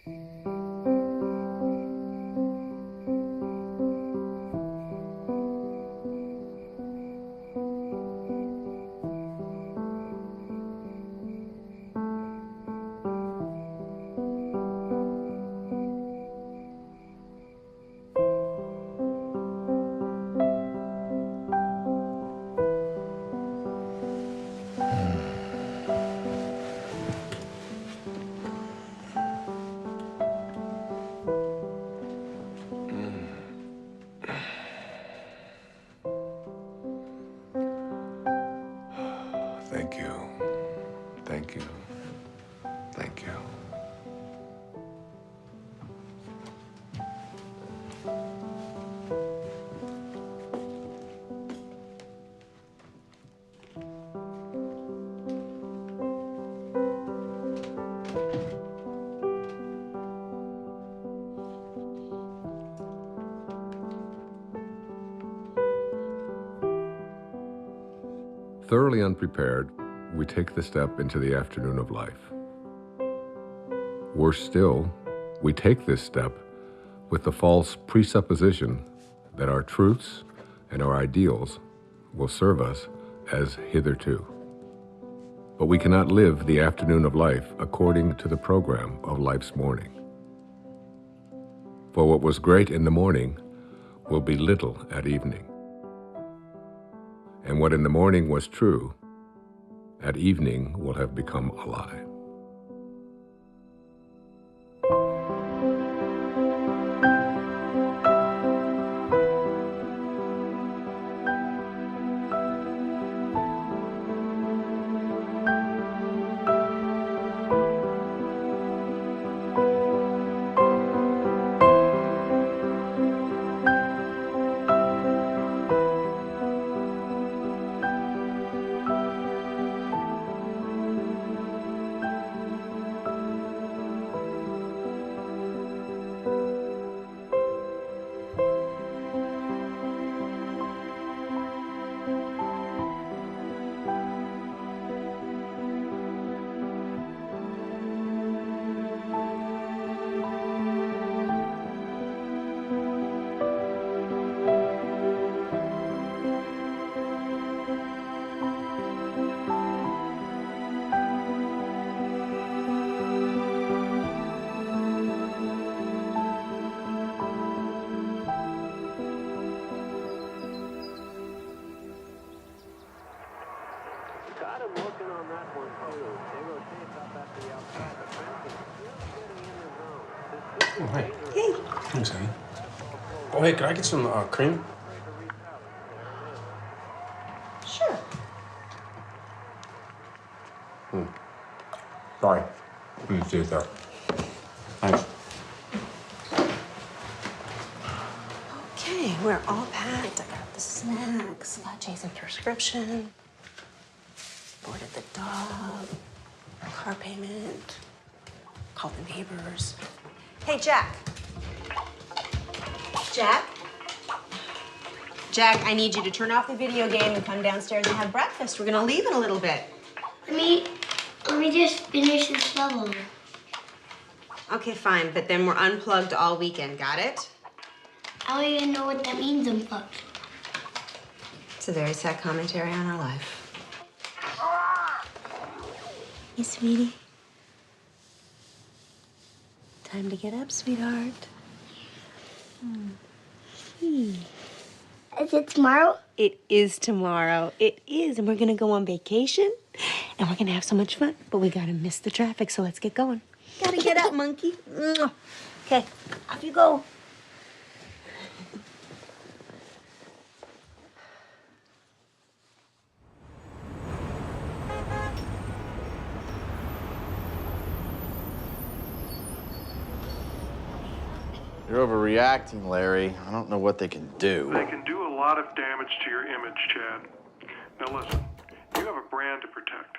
Thank you. Thank you. Thank you. Thoroughly unprepared, we take the step into the afternoon of life. Worse still, we take this step with the false presupposition that our truths and our ideals will serve us as hitherto. But we cannot live the afternoon of life according to the program of life's morning. For what was great in the morning will be little at evening. And what in the morning was true, at evening will have become a lie. Oh, hey. Hey. Thanks, honey. Oh, hey, could I get some cream? Sure. Sorry. Didn't see it there. Thanks. Okay, we're all packed. I got the snacks, got Jason's prescription, boarded the dog, car payment, called the neighbors. Hey, Jack. Jack? Jack, I need you to turn off the video game and come downstairs and have breakfast. We're gonna leave in a little bit. Let me just finish this level. Okay, fine, but then we're unplugged all weekend, got it? I don't even know what that means, unplugged. It's a very sad commentary on our life. Hey, sweetie. Time to get up, sweetheart. Is it tomorrow? It is tomorrow. It is, and we're gonna go on vacation, and we're gonna have so much fun, but we gotta miss the traffic, so let's get going. Gotta get up, monkey. Okay, off you go. You're overreacting, Larry. I don't know what they can do. They can do a lot of damage to your image, Chad. Now listen, you have a brand to protect.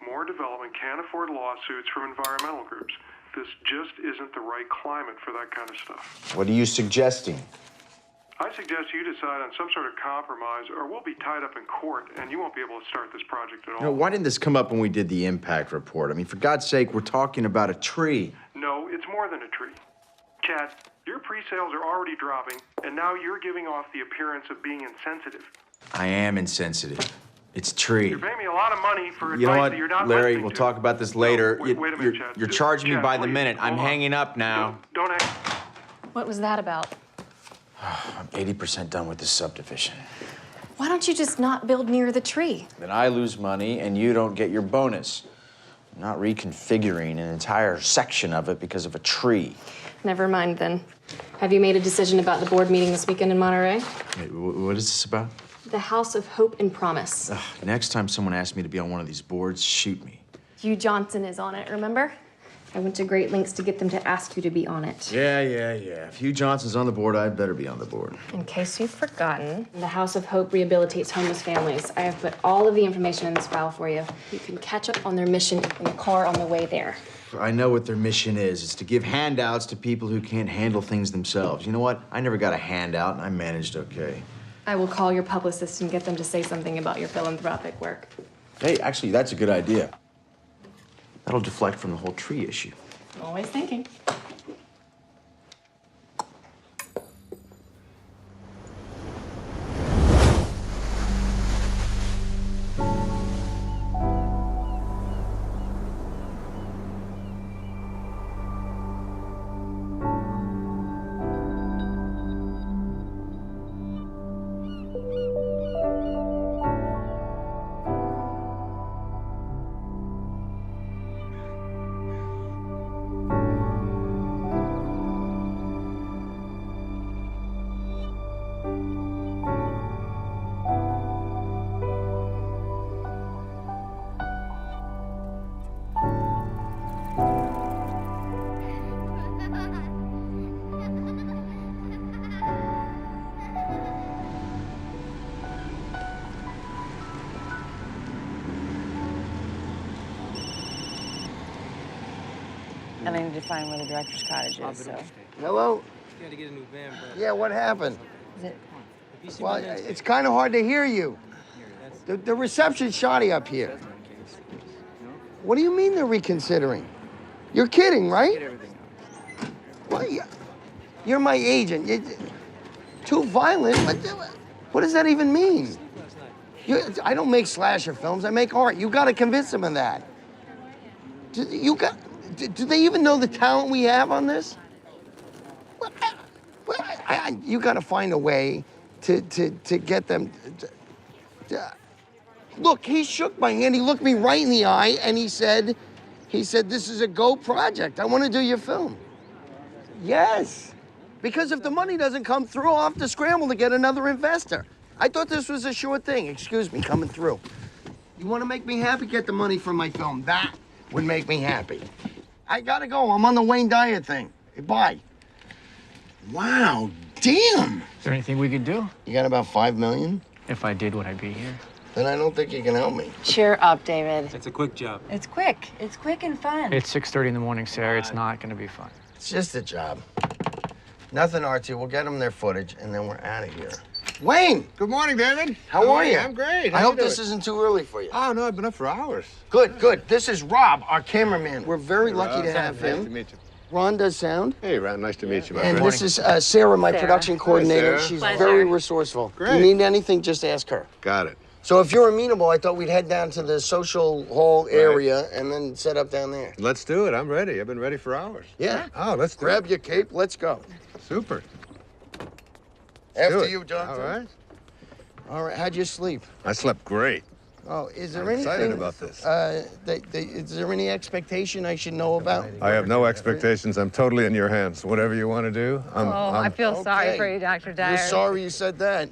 More development can't afford lawsuits from environmental groups. This just isn't the right climate for that kind of stuff. What are you suggesting? I suggest you decide on some sort of compromise, or we'll be tied up in court, and you won't be able to start this project at all. You know, why didn't this come up when we did the impact report? I mean, for God's sake, we're talking about a tree. No, it's more than a tree. Chad, your pre-sales are already dropping, and now you're giving off the appearance of being insensitive. I am insensitive. It's a tree. You're paying me a lot of money for You know advice what, that you're not Larry, listening we'll to. talk about this later. No, wait a minute, Chad. You're charging me Chad, by the please, minute. I'm hold on. hanging up now. Don't hang. What was that about? I'm 80% done with this subdivision. Why don't you just not build near the tree? Then I lose money and you don't get your bonus. I'm not reconfiguring an entire section of it because of a tree. Never mind then. Have you made a decision about the board meeting this weekend in Monterey? Wait, what is this about? The House of Hope and Promise. Next time someone asks me to be on one of these boards, shoot me. Hugh Johnson is on it, remember? I went to great lengths to get them to ask you to be on it. Yeah. If Hugh Johnson's on the board, I'd better be on the board. In case you've forgotten, the House of Hope rehabilitates homeless families. I have put all of the information in this file for you. You can catch up on their mission in the car on the way there. I know what their mission is. It's to give handouts to people who can't handle things themselves. You know what? I never got a handout, and I managed okay. I will call your publicist and get them to say something about your philanthropic work. Hey, actually, that's a good idea. That'll deflect from the whole tree issue. Always thinking. And I need to find where the director's cottage is, so. Hello? You gotta get a new van, bro. Yeah, what happened? Is it? Well, it's kind of hard to hear you. The reception's shoddy up here. What do you mean they're reconsidering? You're kidding, right? Well, you're my agent. Too violent? What does that even mean? I don't make slasher films. I make art. You got to convince them of that. Do they even know the talent we have on this? You got to find a way to get them. Look, he shook my hand. He looked me right in the eye, and he said, "This is a go project. I want to do your film." Yes, because if the money doesn't come through, I'll have to scramble to get another investor. I thought this was a sure thing. Excuse me, coming through. You want to make me happy? Get the money for my film. That would make me happy. I gotta go. I'm on the Wayne Dyer thing. Hey, bye. Wow, damn. Is there anything we could do? You got about $5 million? If I did, would I be here? Then I don't think you can help me. Cheer up, David. It's a quick job. It's quick. It's quick and fun. It's 6:30 in the morning, Sarah. It's not gonna be fun. It's just a job. Nothing artsy. We'll get them their footage, and then we're out of here. Wayne! Good morning, David. How are you? I'm great. I hope this isn't too early for you. Oh, no, I've been up for hours. Good, good. This is Rob, our cameraman. We're very lucky to have Nice him. to meet you. Ron does sound. Hey, Ron, nice to meet you, my And friend. this is Sarah, my Sarah. production coordinator. Sarah. She's Pleasure. very resourceful. Great. If you need anything, just ask her. Got it. So if you're amenable, I thought we'd head down to the social hall area and then set up down there. Let's do it. I'm ready. I've been ready for hours. Yeah. Oh, let's do Grab it. your cape. Let's go. Super. After Do it. you, Jonathan. All right. All right. How'd you sleep? I slept great. Oh, is there I'm anything? excited about this. Is there any expectation I should know about? I have no expectations. I'm totally in your hands. Whatever you want to do, I feel sorry Okay. for you, Dr. Dyer. You're sorry you said that.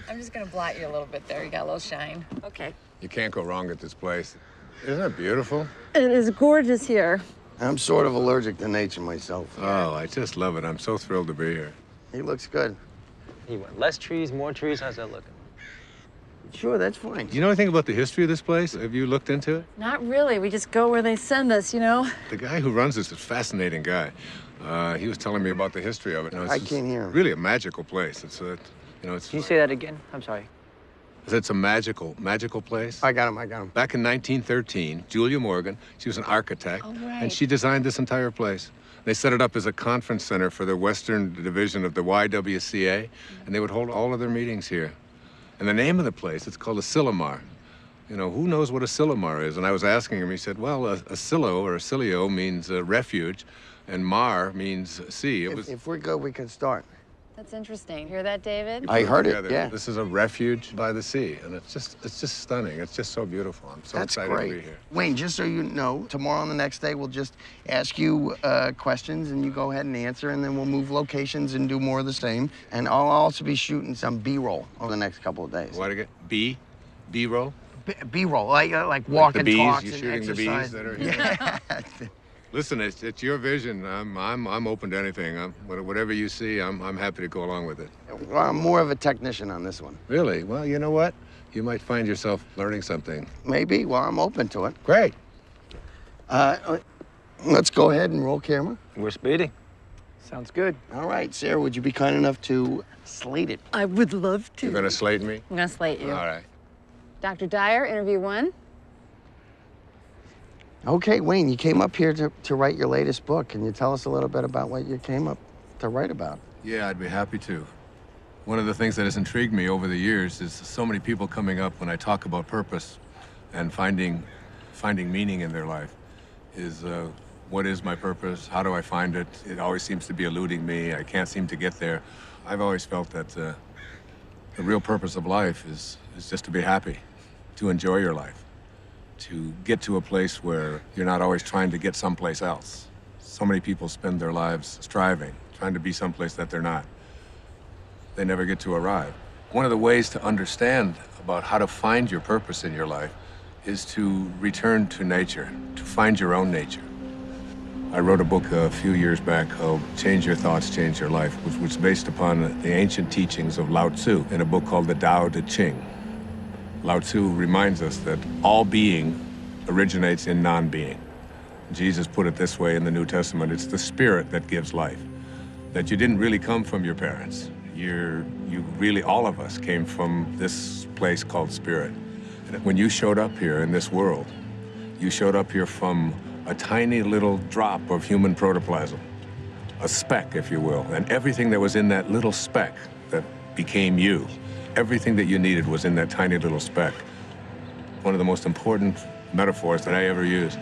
I'm just gonna blot you a little bit there. You got a little shine. Okay. You can't go wrong at this place. Isn't it beautiful? It is gorgeous here. I'm sort of allergic to nature myself. Oh, I just love it. I'm so thrilled to be here. He looks good. You want less trees, more trees? How's that looking? Sure, that's fine. Do you know anything about the history of this place? Have you looked into it? Not really. We just go where they send us, you know? The guy who runs this is a fascinating guy. He was telling me about the history of it. You know, I can't hear him. Really a magical place. It's a, it's. Can you say that again? I'm sorry. It's a magical place. I got him. Back in 1913, Julia Morgan, she was an architect, and she designed this entire place. They set it up as a conference center for the Western Division of the YWCA, and they would hold all of their meetings here. And the name of the place, it's called a Silomar. You know, who knows what a Silomar is? And I was asking him, he said, well, a silo or a silio means refuge, and mar means sea. If we're good, we can start. That's interesting. Hear that, David? I heard it, yeah. This is a refuge by the sea, and it's just stunning. It's just so beautiful. I'm so excited to be here. Wayne, just so you know, tomorrow and the next day, we'll just ask you questions, and you go ahead and answer, and then we'll move locations and do more of the same. And I'll also be shooting some B-roll over the next couple of days. What again? B-roll? B-roll, like walk and talks and exercise. You're shooting the bees that are here? Yeah. Listen, it's your vision. I'm open to anything. Whatever you see, I'm happy to go along with it. Well, I'm more of a technician on this one. Really? Well, you know what? You might find yourself learning something. Maybe. Well, I'm open to it. Great. Let's go ahead and roll camera. We're speeding. Sounds good. All right, Sarah, would you be kind enough to slate it? I would love to. You're gonna slate me? I'm gonna slate you. All right. Dr. Dyer, interview 1. Okay, Wayne, you came up here to write your latest book. Can you tell us a little bit about what you came up to write about? Yeah, I'd be happy to. One of the things that has intrigued me over the years is so many people coming up when I talk about purpose and finding meaning in their life is what is my purpose? How do I find it? It always seems to be eluding me. I can't seem to get there. I've always felt that the real purpose of life is just to be happy, to enjoy your life, to get to a place where you're not always trying to get someplace else. So many people spend their lives striving, trying to be someplace that they're not. They never get to arrive. One of the ways to understand about how to find your purpose in your life is to return to nature, to find your own nature. I wrote a book a few years back called Change Your Thoughts, Change Your Life, which was based upon the ancient teachings of Lao Tzu in a book called the Tao Te Ching. Lao Tzu reminds us that all being originates in non-being. Jesus put it this way in the New Testament, it's the spirit that gives life. That you didn't really come from your parents. You really, all of us came from this place called spirit. And when you showed up here in this world, you showed up here from a tiny little drop of human protoplasm, a speck, if you will, and everything that was in that little speck that became you, everything that you needed was in that tiny little speck. One of the most important metaphors that I ever use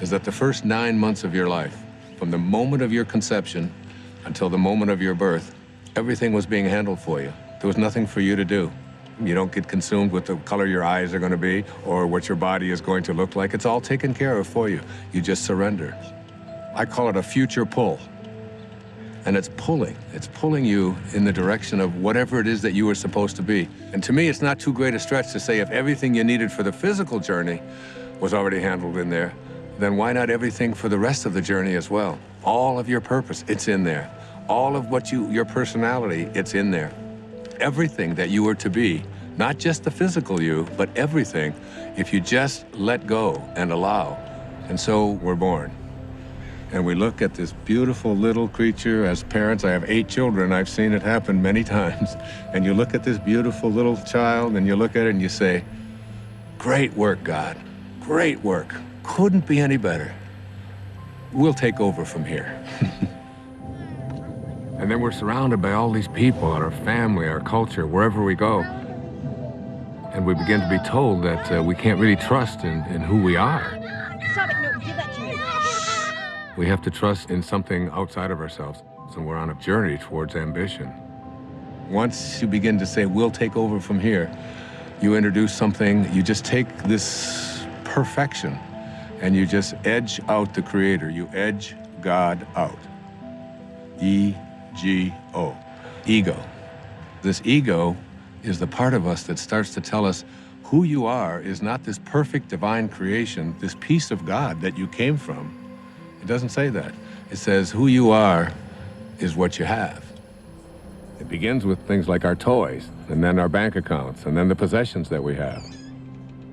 is that the first 9 months of your life, from the moment of your conception until the moment of your birth, everything was being handled for you. There was nothing for you to do. You don't get consumed with the color your eyes are going to be or what your body is going to look like. It's all taken care of for you. You just surrender. I call it a future pull. And it's pulling you in the direction of whatever it is that you were supposed to be. And to me, it's not too great a stretch to say if everything you needed for the physical journey was already handled in there, then why not everything for the rest of the journey as well? All of your purpose, it's in there. All of what your personality, it's in there. Everything that you were to be, not just the physical you, but everything, if you just let go and allow. And so we're born. And we look at this beautiful little creature. As parents, I have 8 children. I've seen it happen many times. And you look at this beautiful little child and you look at it and you say, great work, God. Great work. Couldn't be any better. We'll take over from here. And then we're surrounded by all these people, our family, our culture, wherever we go. And we begin to be told that we can't really trust in who we are. Stop it, no, give that to me. We have to trust in something outside of ourselves. And we're on a journey towards ambition. Once you begin to say, we'll take over from here, you introduce something, you just take this perfection and you just edge out the Creator. You edge God out. E-G-O, ego. This ego is the part of us that starts to tell us who you are is not this perfect divine creation, this piece of God that you came from. It doesn't say that. It says who you are is what you have. It begins with things like our toys, and then our bank accounts, and then the possessions that we have.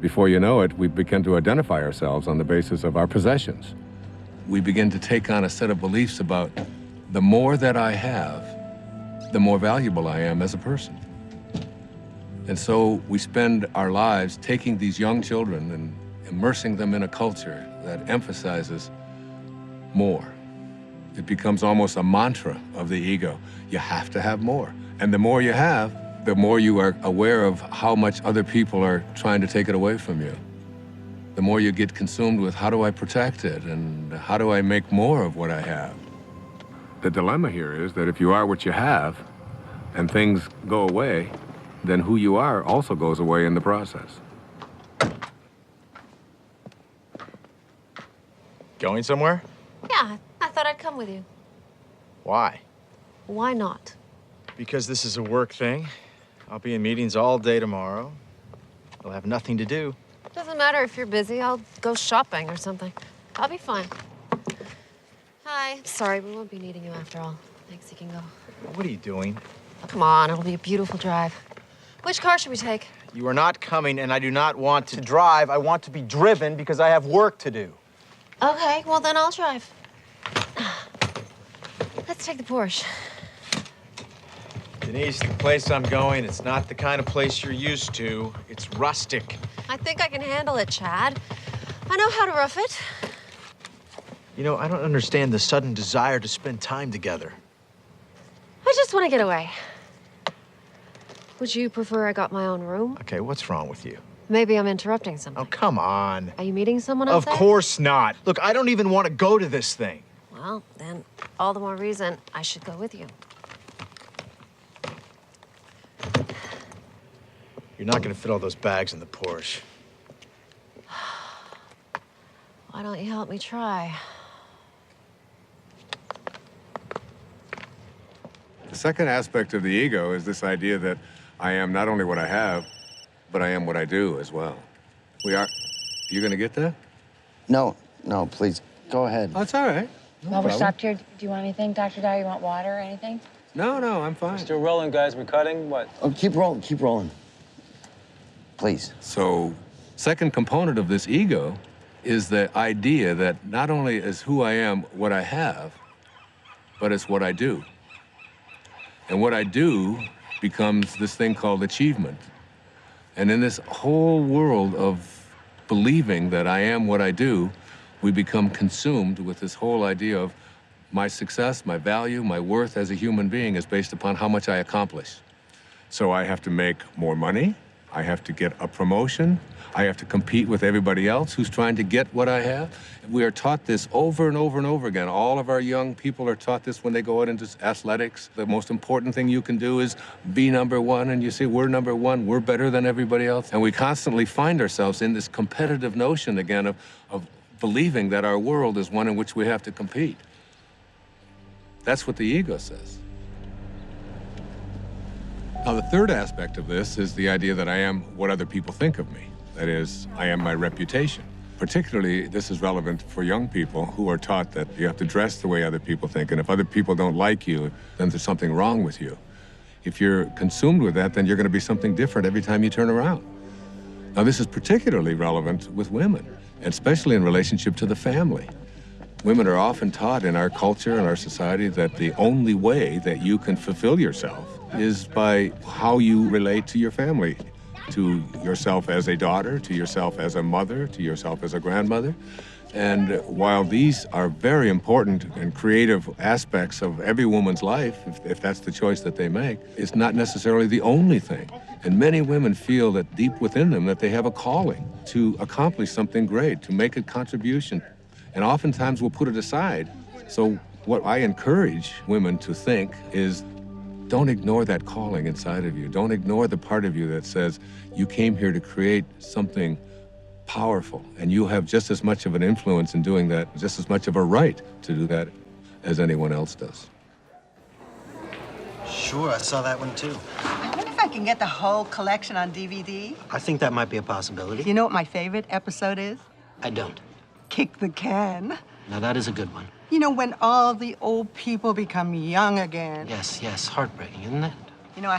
Before you know it, we begin to identify ourselves on the basis of our possessions. We begin to take on a set of beliefs about the more that I have, the more valuable I am as a person. And so we spend our lives taking these young children and immersing them in a culture that emphasizes more. It becomes almost a mantra of the ego. You have to have more. And the more you have, the more you are aware of how much other people are trying to take it away from you. The more you get consumed with, how do I protect it, and how do I make more of what I have? The dilemma here is that if you are what you have and things go away, then who you are also goes away in the process. Going somewhere? Yeah, I thought I'd come with you. Why? Why not? Because this is a work thing. I'll be in meetings all day tomorrow. I'll have nothing to do. Doesn't matter if you're busy. I'll go shopping or something. I'll be fine. Hi. Sorry, we won't be needing you after all. Thanks, you can go. What are you doing? Come on, it'll be a beautiful drive. Which car should we take? You are not coming, and I do not want to drive. I want to be driven because I have work to do. Okay, well then I'll drive. Let's take the Porsche. Denise, the place I'm going, it's not the kind of place you're used to. It's rustic. I think I can handle it, Chad. I know how to rough it. You know, I don't understand the sudden desire to spend time together. I just want to get away. Would you prefer I got my own room? Okay, what's wrong with you? Maybe I'm interrupting something. Oh, come on. Are you meeting someone out Of there? course not. Look, I don't even want to go to this thing. Well, then all the more reason I should go with you. You're not going to fit all those bags in the Porsche. Why don't you help me try? The second aspect of the ego is this idea that I am not only what I have, but I am what I do as well. You gonna get that? No, please, go ahead. Oh, it's all right. No While we're problem. stopped here, do you want anything, Dr. Dyer? You want water or anything? No, I'm fine. Still rolling, guys. We're cutting. What? Oh, keep rolling. Please. So, second component of this ego is the idea that not only is who I am what I have, but it's what I do. And what I do becomes this thing called achievement. And in this whole world of believing that I am what I do, we become consumed with this whole idea of my success, my value, my worth as a human being is based upon how much I accomplish. So I have to make more money, I have to get a promotion, I have to compete with everybody else who's trying to get what I have. We are taught this over and over and over again. All of our young people are taught this when they go out into athletics. The most important thing you can do is be number one, and you say, we're number one, we're better than everybody else. And we constantly find ourselves in this competitive notion again of believing that our world is one in which we have to compete. That's what the ego says. Now, the third aspect of this is the idea that I am what other people think of me. That is, I am my reputation. Particularly, this is relevant for young people who are taught that you have to dress the way other people think, and if other people don't like you, then there's something wrong with you. If you're consumed with that, then you're going to be something different every time you turn around. Now, this is particularly relevant with women, especially in relationship to the family. Women are often taught in our culture and our society that the only way that you can fulfill yourself is by how you relate to your family, to yourself as a daughter, to yourself as a mother, to yourself as a grandmother. And while these are very important and creative aspects of every woman's life, if that's the choice that they make, it's not necessarily the only thing. And many women feel that deep within them that they have a calling to accomplish something great, to make a contribution. And oftentimes we'll put it aside. So what I encourage women to think is, don't ignore that calling inside of you. Don't ignore the part of you that says you came here to create something powerful, and you have just as much of an influence in doing that, just as much of a right to do that as anyone else does. Sure, I saw that one too. I wonder if I can get the whole collection on DVD. I think that might be a possibility. You know what my favorite episode is? I don't. Kick the Can. Now that is a good one. You know, when all the old people become young again. Yes, heartbreaking, isn't it? You know,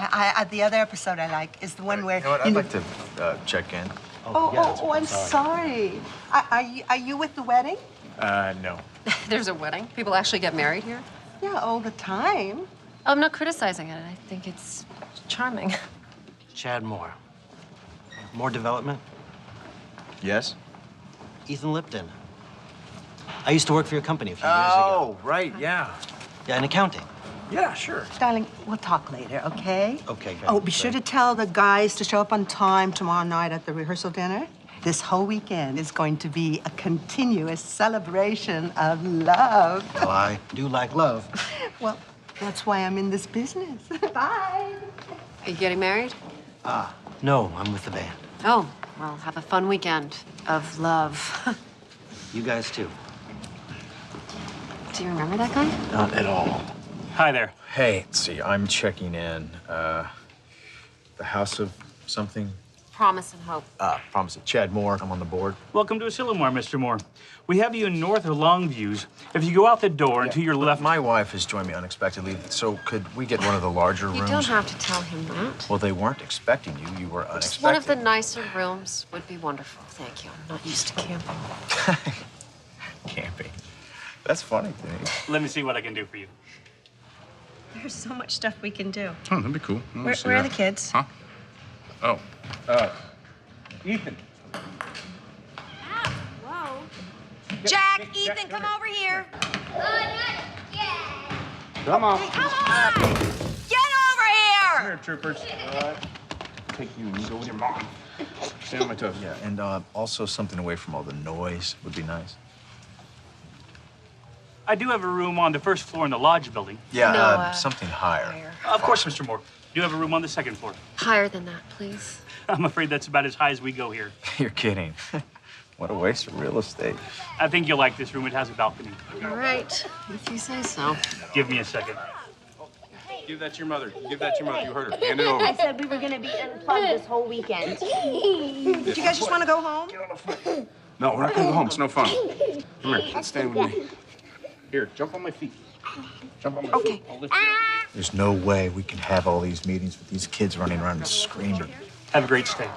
the other episode I like is the one where... You know what, I'd like to check in. I'm sorry. Are you with the wedding? No. There's a wedding? People actually get married here? Yeah, all the time. I'm not criticizing it. I think it's charming. Chad Moore. More development? Yes? Ethan Lipton. I used to work for your company a few years ago. Oh, right, yeah. Yeah, in accounting. Yeah, sure. Darling, we'll talk later, okay? Okay, great. Oh, be sure to tell the guys to show up on time tomorrow night at the rehearsal dinner. This whole weekend is going to be a continuous celebration of love. Well, I do like love. Well, that's why I'm in this business. Bye. Are you getting married? No, I'm with the band. Oh, well, have a fun weekend of love. You guys too. Do you remember that guy? Not at all. Hi there. Hey, let's see, I'm checking in. The House of something? Promise and Hope. Promise it. Chad Moore, I'm on the board. Welcome to Asilomar, Mr. Moore. We have you in north of Longviews. If you go out the door and to your left... My wife has joined me unexpectedly, so could we get one of the larger rooms? You don't have to tell him that. Well, they weren't expecting you. You were unexpected. Just one of the nicer rooms would be wonderful. Thank you. I'm not used to camping. Camping. That's funny to me. Let me see what I can do for you. There's so much stuff we can do. Oh, that'd be cool. Where are the kids? Huh? Oh, Ethan. Whoa. Jack, Ethan, come over here. Come on. Come on! Get over here! Come here, troopers. Take you and you go with your mom. Stand on my toes. Yeah, and also something away from all the noise would be nice. I do have a room on the first floor in the lodge building. Yeah, No, something higher. Of course, Mr. Moore. I do have a room on the second floor. Higher than that, please. I'm afraid that's about as high as we go here. You're kidding. What a waste of real estate. I think you'll like this room. It has a balcony. All right, if you say so. Give me a second. Give that to your mother. Give that to your mother. You heard her. Hand it over. I said we were gonna be unplugged this whole weekend. Do you guys just want to go home? No, we're not gonna go home. It's no fun. Come here. Stand with me. Here, jump on my feet. Jump on my feet. I'll lift you up. There's no way we can have all these meetings with these kids running around and screaming. Have a great stay.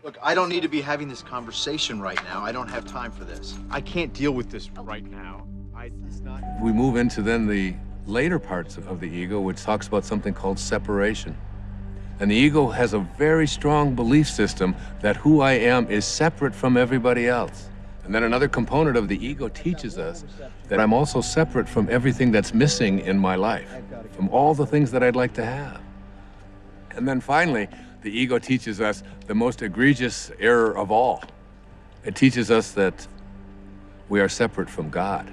Look, I don't need to be having this conversation right now. I don't have time for this. I can't deal with this right now. It's not... We move into then the later parts of the ego, which talks about something called separation. And the ego has a very strong belief system that who I am is separate from everybody else. And then another component of the ego teaches us that I'm also separate from everything that's missing in my life, from all the things that I'd like to have. And then finally, the ego teaches us the most egregious error of all. It teaches us that we are separate from God.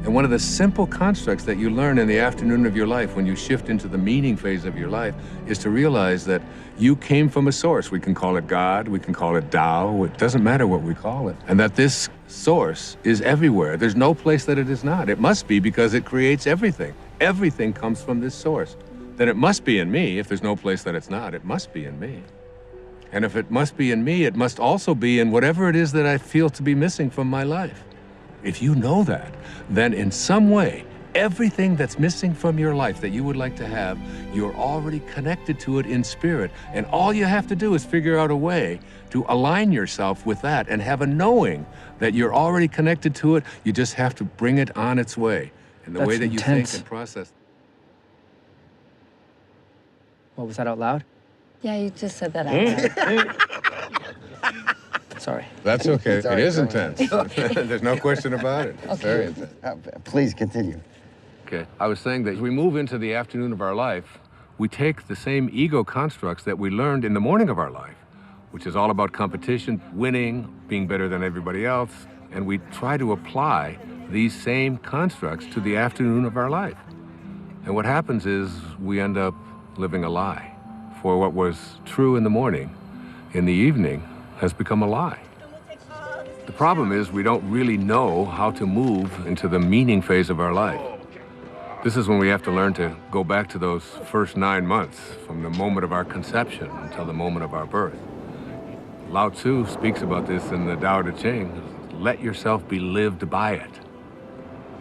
And one of the simple constructs that you learn in the afternoon of your life when you shift into the meaning phase of your life is to realize that you came from a source. We can call it God, we can call it Tao, it doesn't matter what we call it. And that this source is everywhere. There's no place that it is not. It must be because it creates everything. Everything comes from this source. Then it must be in me. If there's no place that it's not, it must be in me. And if it must be in me, it must also be in whatever it is that I feel to be missing from my life. If you know that, then in some way, everything that's missing from your life that you would like to have, you're already connected to it in spirit. And all you have to do is figure out a way to align yourself with that and have a knowing that you're already connected to it. You just have to bring it on its way in the way that you think and process. What was that out loud? Yeah, you just said that out loud. Sorry. That's okay. Sorry, it is go intense. ahead. There's no question about it. It's very intense. Please continue. Okay. I was saying that as we move into the afternoon of our life, we take the same ego constructs that we learned in the morning of our life, which is all about competition, winning, being better than everybody else, and we try to apply these same constructs to the afternoon of our life. And what happens is we end up living a lie. For what was true in the morning, in the evening, has become a lie. The problem is we don't really know how to move into the meaning phase of our life. This is when we have to learn to go back to those first 9 months, from the moment of our conception until the moment of our birth. Lao Tzu speaks about this in the Tao Te Ching. Let yourself be lived by it.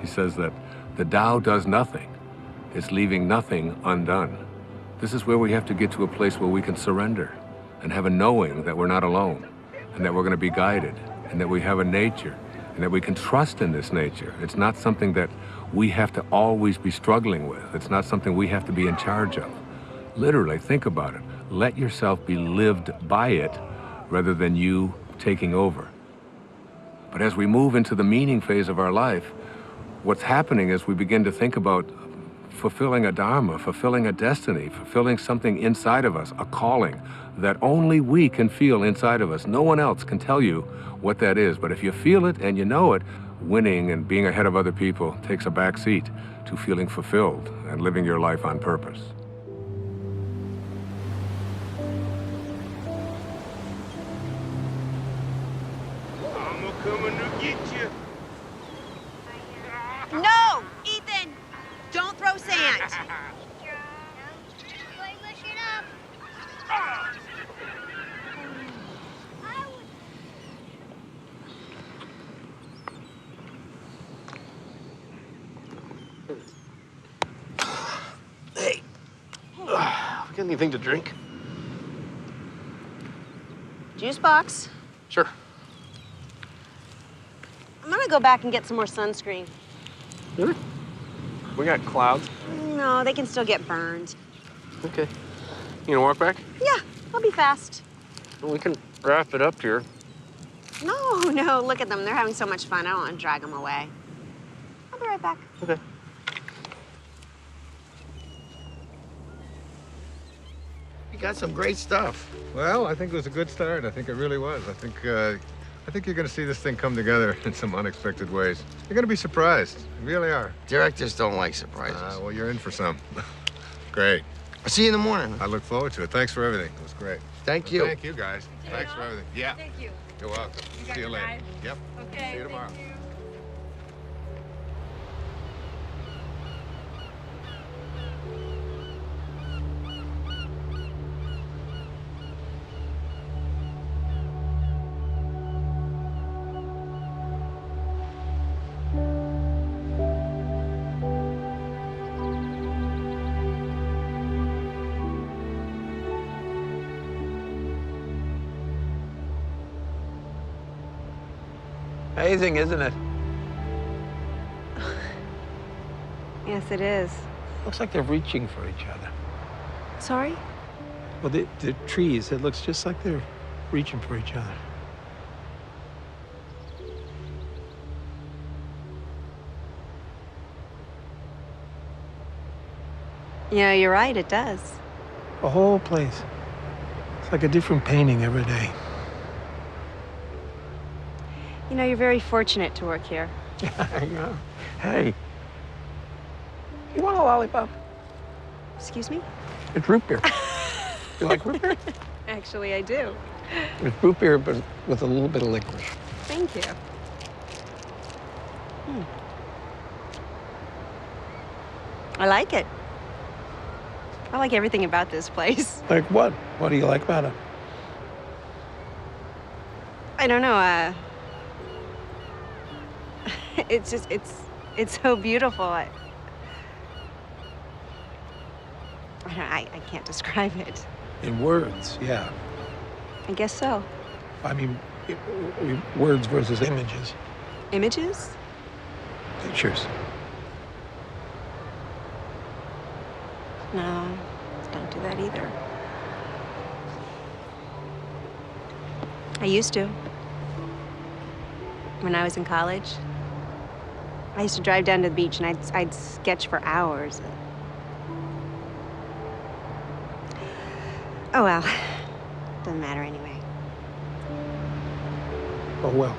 He says that the Tao does nothing. It's leaving nothing undone. This is where we have to get to a place where we can surrender and have a knowing that we're not alone and that we're going to be guided and that we have a nature and that we can trust in this nature. It's not something that we have to always be struggling with. It's not something we have to be in charge of. Literally, think about it. Let yourself be lived by it rather than you taking over. But as we move into the meaning phase of our life, what's happening is we begin to think about fulfilling a dharma, fulfilling a destiny, fulfilling something inside of us, a calling that only we can feel inside of us. No one else can tell you what that is. But if you feel it and you know it, winning and being ahead of other people takes a back seat to feeling fulfilled and living your life on purpose. I'm coming to get you. No, Ethan! Don't throw sand. Hey, we got anything to drink? Juice box. Sure. I'm gonna go back and get some more sunscreen. Really? We got clouds. No, they can still get burned. Okay. You gonna walk back? Yeah, I'll be fast. Well, we can wrap it up here. No, look at them. They're having so much fun. I don't want to drag them away. I'll be right back. Okay. You got some great stuff. Well, I think it was a good start. I think it really was. I think you're going to see this thing come together in some unexpected ways. You're going to be surprised. You really are. Directors don't like surprises. Well, you're in for some. Great. I'll see you in the morning. I look forward to it. Thanks for everything. It was great. Thank you. Thank you, guys. Thanks for everything. Yeah. Thank you. You're welcome. See you later. Yep. Okay. See you tomorrow. Thank you. Amazing, isn't it? Yes, it is. Looks like they're reaching for each other. Sorry? Well, the trees, it looks just like they're reaching for each other. Yeah, you're right, it does. The whole place. It's like a different painting every day. You know, you're very fortunate to work here. I know. Hey, you want a lollipop? Excuse me? It's root beer. You like root beer? Actually, I do. It's root beer, but with a little bit of licorice. Thank you. I like it. I like everything about this place. Like what? What do you like about it? I don't know, it's just, it's so beautiful. I can't describe it. In words, yeah. I guess so. I mean, words versus images. Images? Pictures. No, don't do that either. I used to. When I was in college, I used to drive down to the beach and I'd sketch for hours. Oh well, doesn't matter anyway. Oh well.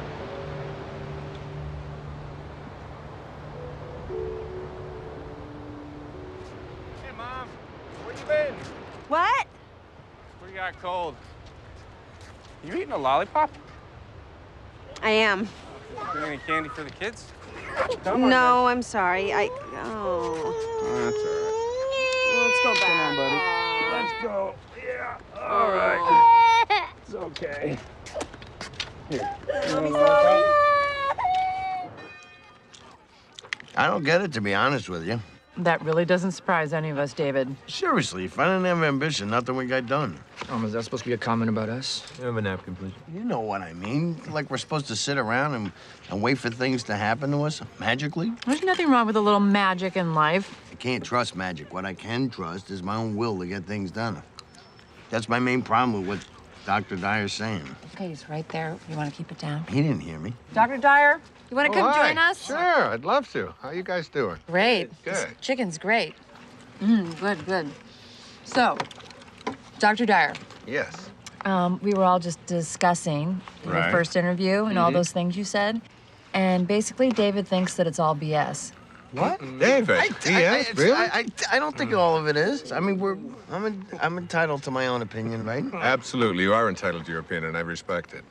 Hey, Mom. Where you been? What? We got cold. You eating a lollipop? I am. You got any candy for the kids? No, I'm sorry. Oh. That's all right. Let's go back. Come on, buddy. Let's go. Yeah. All right. It's okay. Here. I don't get it, to be honest with you. That really doesn't surprise any of us, David. Seriously, if I didn't have ambition, nothing would get done. Is that supposed to be a comment about us? You have a napkin, please. You know what I mean. Like we're supposed to sit around and wait for things to happen to us magically. There's nothing wrong with a little magic in life. I can't trust magic. What I can trust is my own will to get things done. That's my main problem with what Dr. Dyer's saying. Okay, he's right there. You want to keep it down? He didn't hear me. Dr. Dyer, you want to come hi. join us? Sure, I'd love to. How you guys doing? Great. Good. This chicken's great. Good, good. So, Dr. Dyer. Yes. We were all just discussing your Right. first interview and all those things you said. And basically, David thinks that it's all BS. What? David? Really? I don't think all of it is. I mean, I'm entitled to my own opinion, right? Absolutely, you are entitled to your opinion, and I respect it.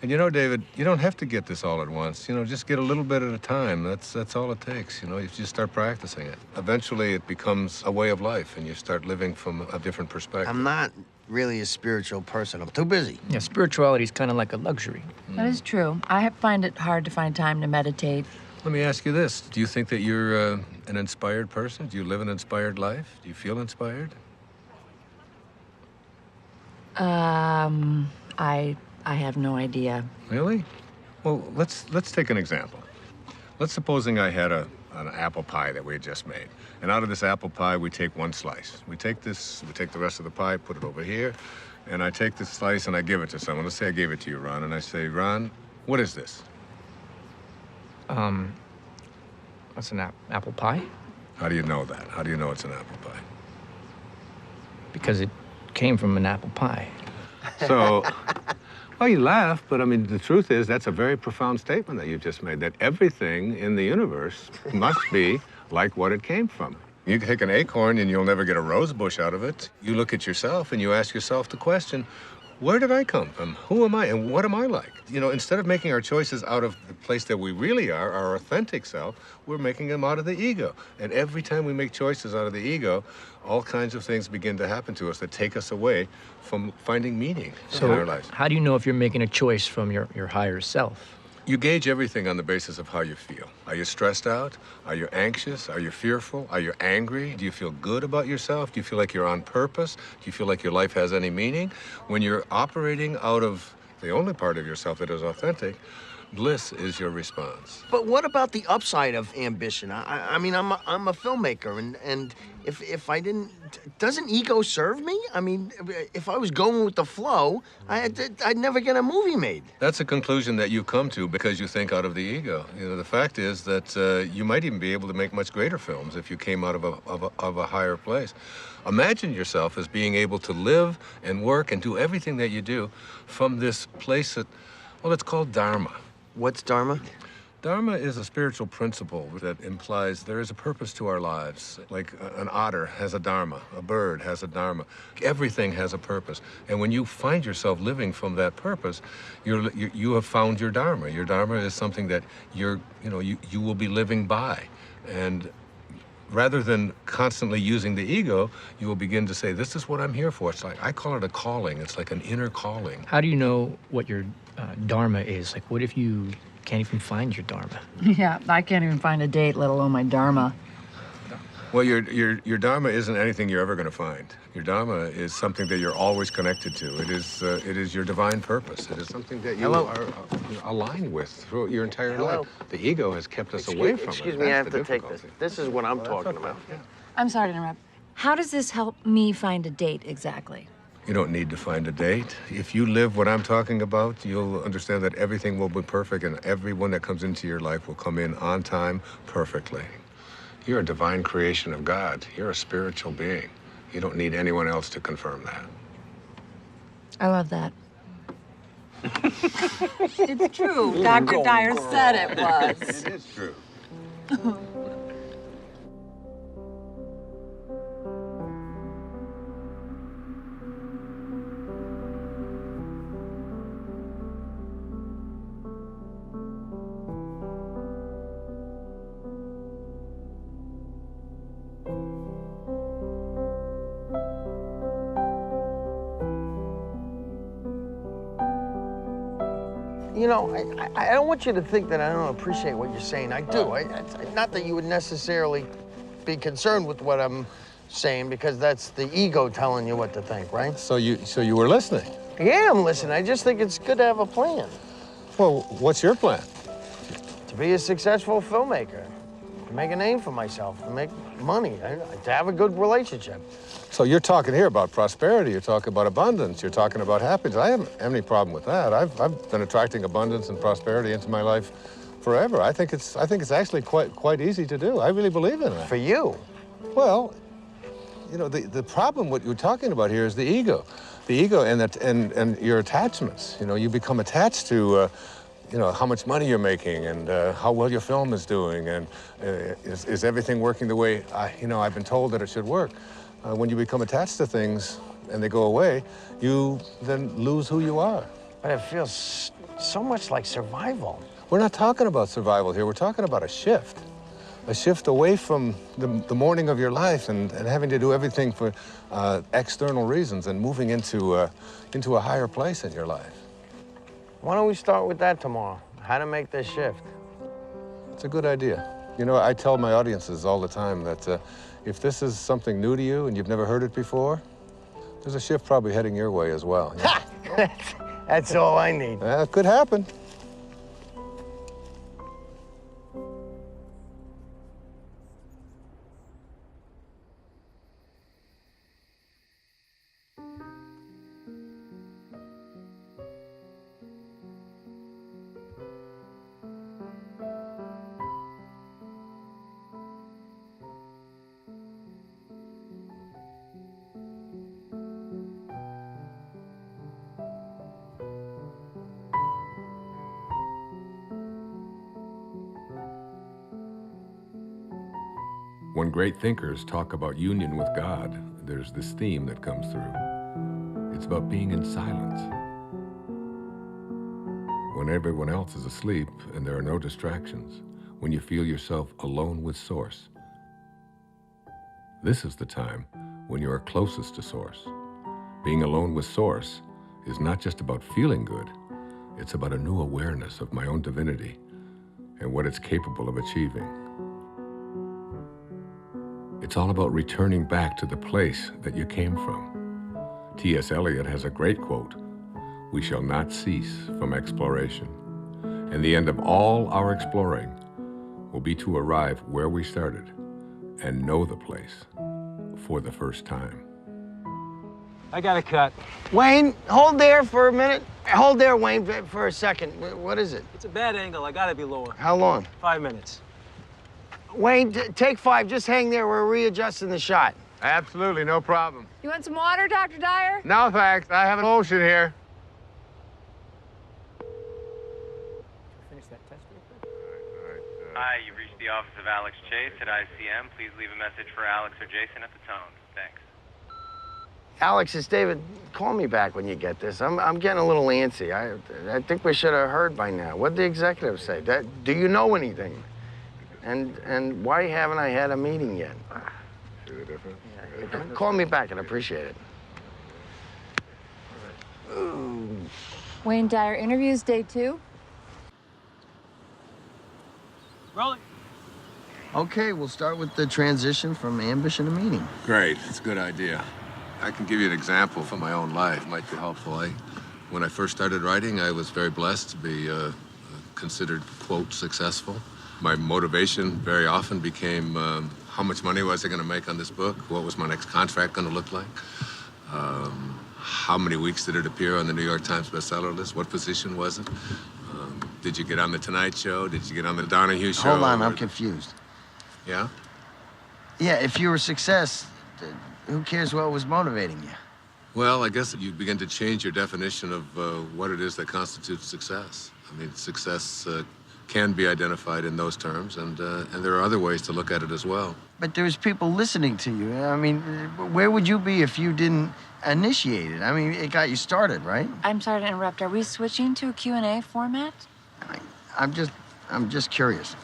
And you know, David, you don't have to get this all at once. You know, just get a little bit at a time. That's all it takes. You know, you just start practicing it. Eventually, it becomes a way of life, and you start living from a different perspective. I'm not really a spiritual person. I'm too busy. Yeah, spirituality is kind of like a luxury. That is true. I find it hard to find time to meditate. Let me ask you this. Do you think that you're an inspired person? Do you live an inspired life? Do you feel inspired? I have no idea. Really? Well, let's take an example. Let's supposing I had an apple pie that we had just made. And out of this apple pie, we take one slice. We take the rest of the pie, put it over here, and I take this slice and I give it to someone. Let's say I gave it to you, Ron, and I say, Ron, what is this? That's an apple pie? How do you know that? How do you know it's an apple pie? Because it came from an apple pie. So, well, you laugh, but I mean, the truth is that's a very profound statement that you've just made, that everything in the universe must be like what it came from. You take an acorn and you'll never get a rose bush out of it. You look at yourself and you ask yourself the question, where did I come from? Who am I and what am I like? You know, instead of making our choices out of the place that we really are, our authentic self, we're making them out of the ego. And every time we make choices out of the ego, all kinds of things begin to happen to us that take us away from finding meaning in our lives. How do you know if you're making a choice from your higher self? You gauge everything on the basis of how you feel. Are you stressed out? Are you anxious? Are you fearful? Are you angry? Do you feel good about yourself? Do you feel like you're on purpose? Do you feel like your life has any meaning? When you're operating out of the only part of yourself that is authentic, bliss is your response. But what about the upside of ambition? I mean, I'm a filmmaker, and if I didn't, doesn't ego serve me? I mean, if I was going with the flow, I'd never get a movie made. That's a conclusion that you've come to because you think out of the ego. You know, the fact is that you might even be able to make much greater films if you came out of a higher place. Imagine yourself as being able to live and work and do everything that you do from this place that, well, it's called Dharma. What's Dharma? Dharma is a spiritual principle that implies there is a purpose to our lives. Like an otter has a dharma, a bird has a dharma. Everything has a purpose. And when you find yourself living from that purpose, you have found your dharma. Your dharma is something that you will be living by. And rather than constantly using the ego, you will begin to say, this is what I'm here for. It's like, I call it a calling. It's like an inner calling. How do you know what your dharma is? Like, what if you can't even find your dharma? Yeah, I can't even find a date, let alone my dharma. Well, your dharma isn't anything you're ever going to find. Your dharma is something that you're always connected to. It is your divine purpose. It is something that you are aligned with throughout your entire life. The ego has kept us away from it. Excuse me, I have to take this. This is what I'm talking about. I'm sorry to interrupt. How does this help me find a date exactly? You don't need to find a date. If you live what I'm talking about, you'll understand that everything will be perfect and everyone that comes into your life will come in on time perfectly. You're a divine creation of God. You're a spiritual being. You don't need anyone else to confirm that. I love that. It's true. Dr. Dyer said it was. It is true. You know, I don't want you to think that I don't appreciate what you're saying. I do. Not that you would necessarily be concerned with what I'm saying because that's the ego telling you what to think, right? So you were listening? Yeah, I'm listening. I just think it's good to have a plan. Well, what's your plan? To be a successful filmmaker, to make a name for myself, to make money, to have a good relationship. So you're talking here about prosperity, you're talking about abundance, you're talking about happiness. I haven't any problem with that. I've been attracting abundance and prosperity into my life forever. I think it's actually quite easy to do. I really believe in it. For you? Well, you know, the problem what you're talking about here is the ego. The ego and your attachments. You know, you become attached to you know, how much money you're making and how well your film is doing and is everything working the way I've been told that it should work. When you become attached to things and they go away, you then lose who you are. But it feels so much like survival. We're not talking about survival here. We're talking about a shift away from the morning of your life and having to do everything for external reasons and moving into a higher place in your life. Why don't we start with that tomorrow? How to make this shift? It's a good idea. You know, I tell my audiences all the time that if this is something new to you and you've never heard it before, there's a shift probably heading your way as well. Ha! That's all I need. It could happen. When great thinkers talk about union with God, there's this theme that comes through. It's about being in silence. When everyone else is asleep and there are no distractions, when you feel yourself alone with Source. This is the time when you are closest to Source. Being alone with Source is not just about feeling good, it's about a new awareness of my own divinity and what it's capable of achieving. It's all about returning back to the place that you came from. T.S. Eliot has a great quote, "We shall not cease from exploration, and the end of all our exploring will be to arrive where we started and know the place for the first time." I got a cut. Wayne, hold there for a minute. Hold there, Wayne, for a second. What is it? It's a bad angle. I gotta be lower. How long? 5 minutes. Wayne, take 5. Just hang there. We're readjusting the shot. Absolutely, no problem. You want some water, Dr. Dyer? No, thanks. I have an ocean here. Finish that test real quick. Hi, you've reached the office of Alex Chase at ICM. Please leave a message for Alex or Jason at the tone. Thanks. Alex, it's David. Call me back when you get this. I'm getting a little antsy. I think we should have heard by now. What did the executive say? Do you know anything? And why haven't I had a meeting yet? See the difference? Yeah. Call me back. I'd appreciate it. Wayne Dyer interviews day 2. Rolling. Okay, we'll start with the transition from ambition to meaning. Great, it's a good idea. I can give you an example from my own life. It might be helpful. When I first started writing, I was very blessed to be considered, quote, successful. My motivation very often became how much money was I going to make on this book? What was my next contract going to look like? How many weeks did it appear on the New York Times bestseller list? What position was it? Did you get on The Tonight Show? Did you get on The Donahue Show? Hold on, I'm confused. Yeah? Yeah, if you were a success, who cares what was motivating you? Well, I guess you begin to change your definition of what it is that constitutes success. I mean, success can be identified in those terms, and there are other ways to look at it as well. But there's people listening to you. I mean, where would you be if you didn't initiate it? I mean, it got you started, right? I'm sorry to interrupt. Are we switching to a Q&A format? I'm just curious.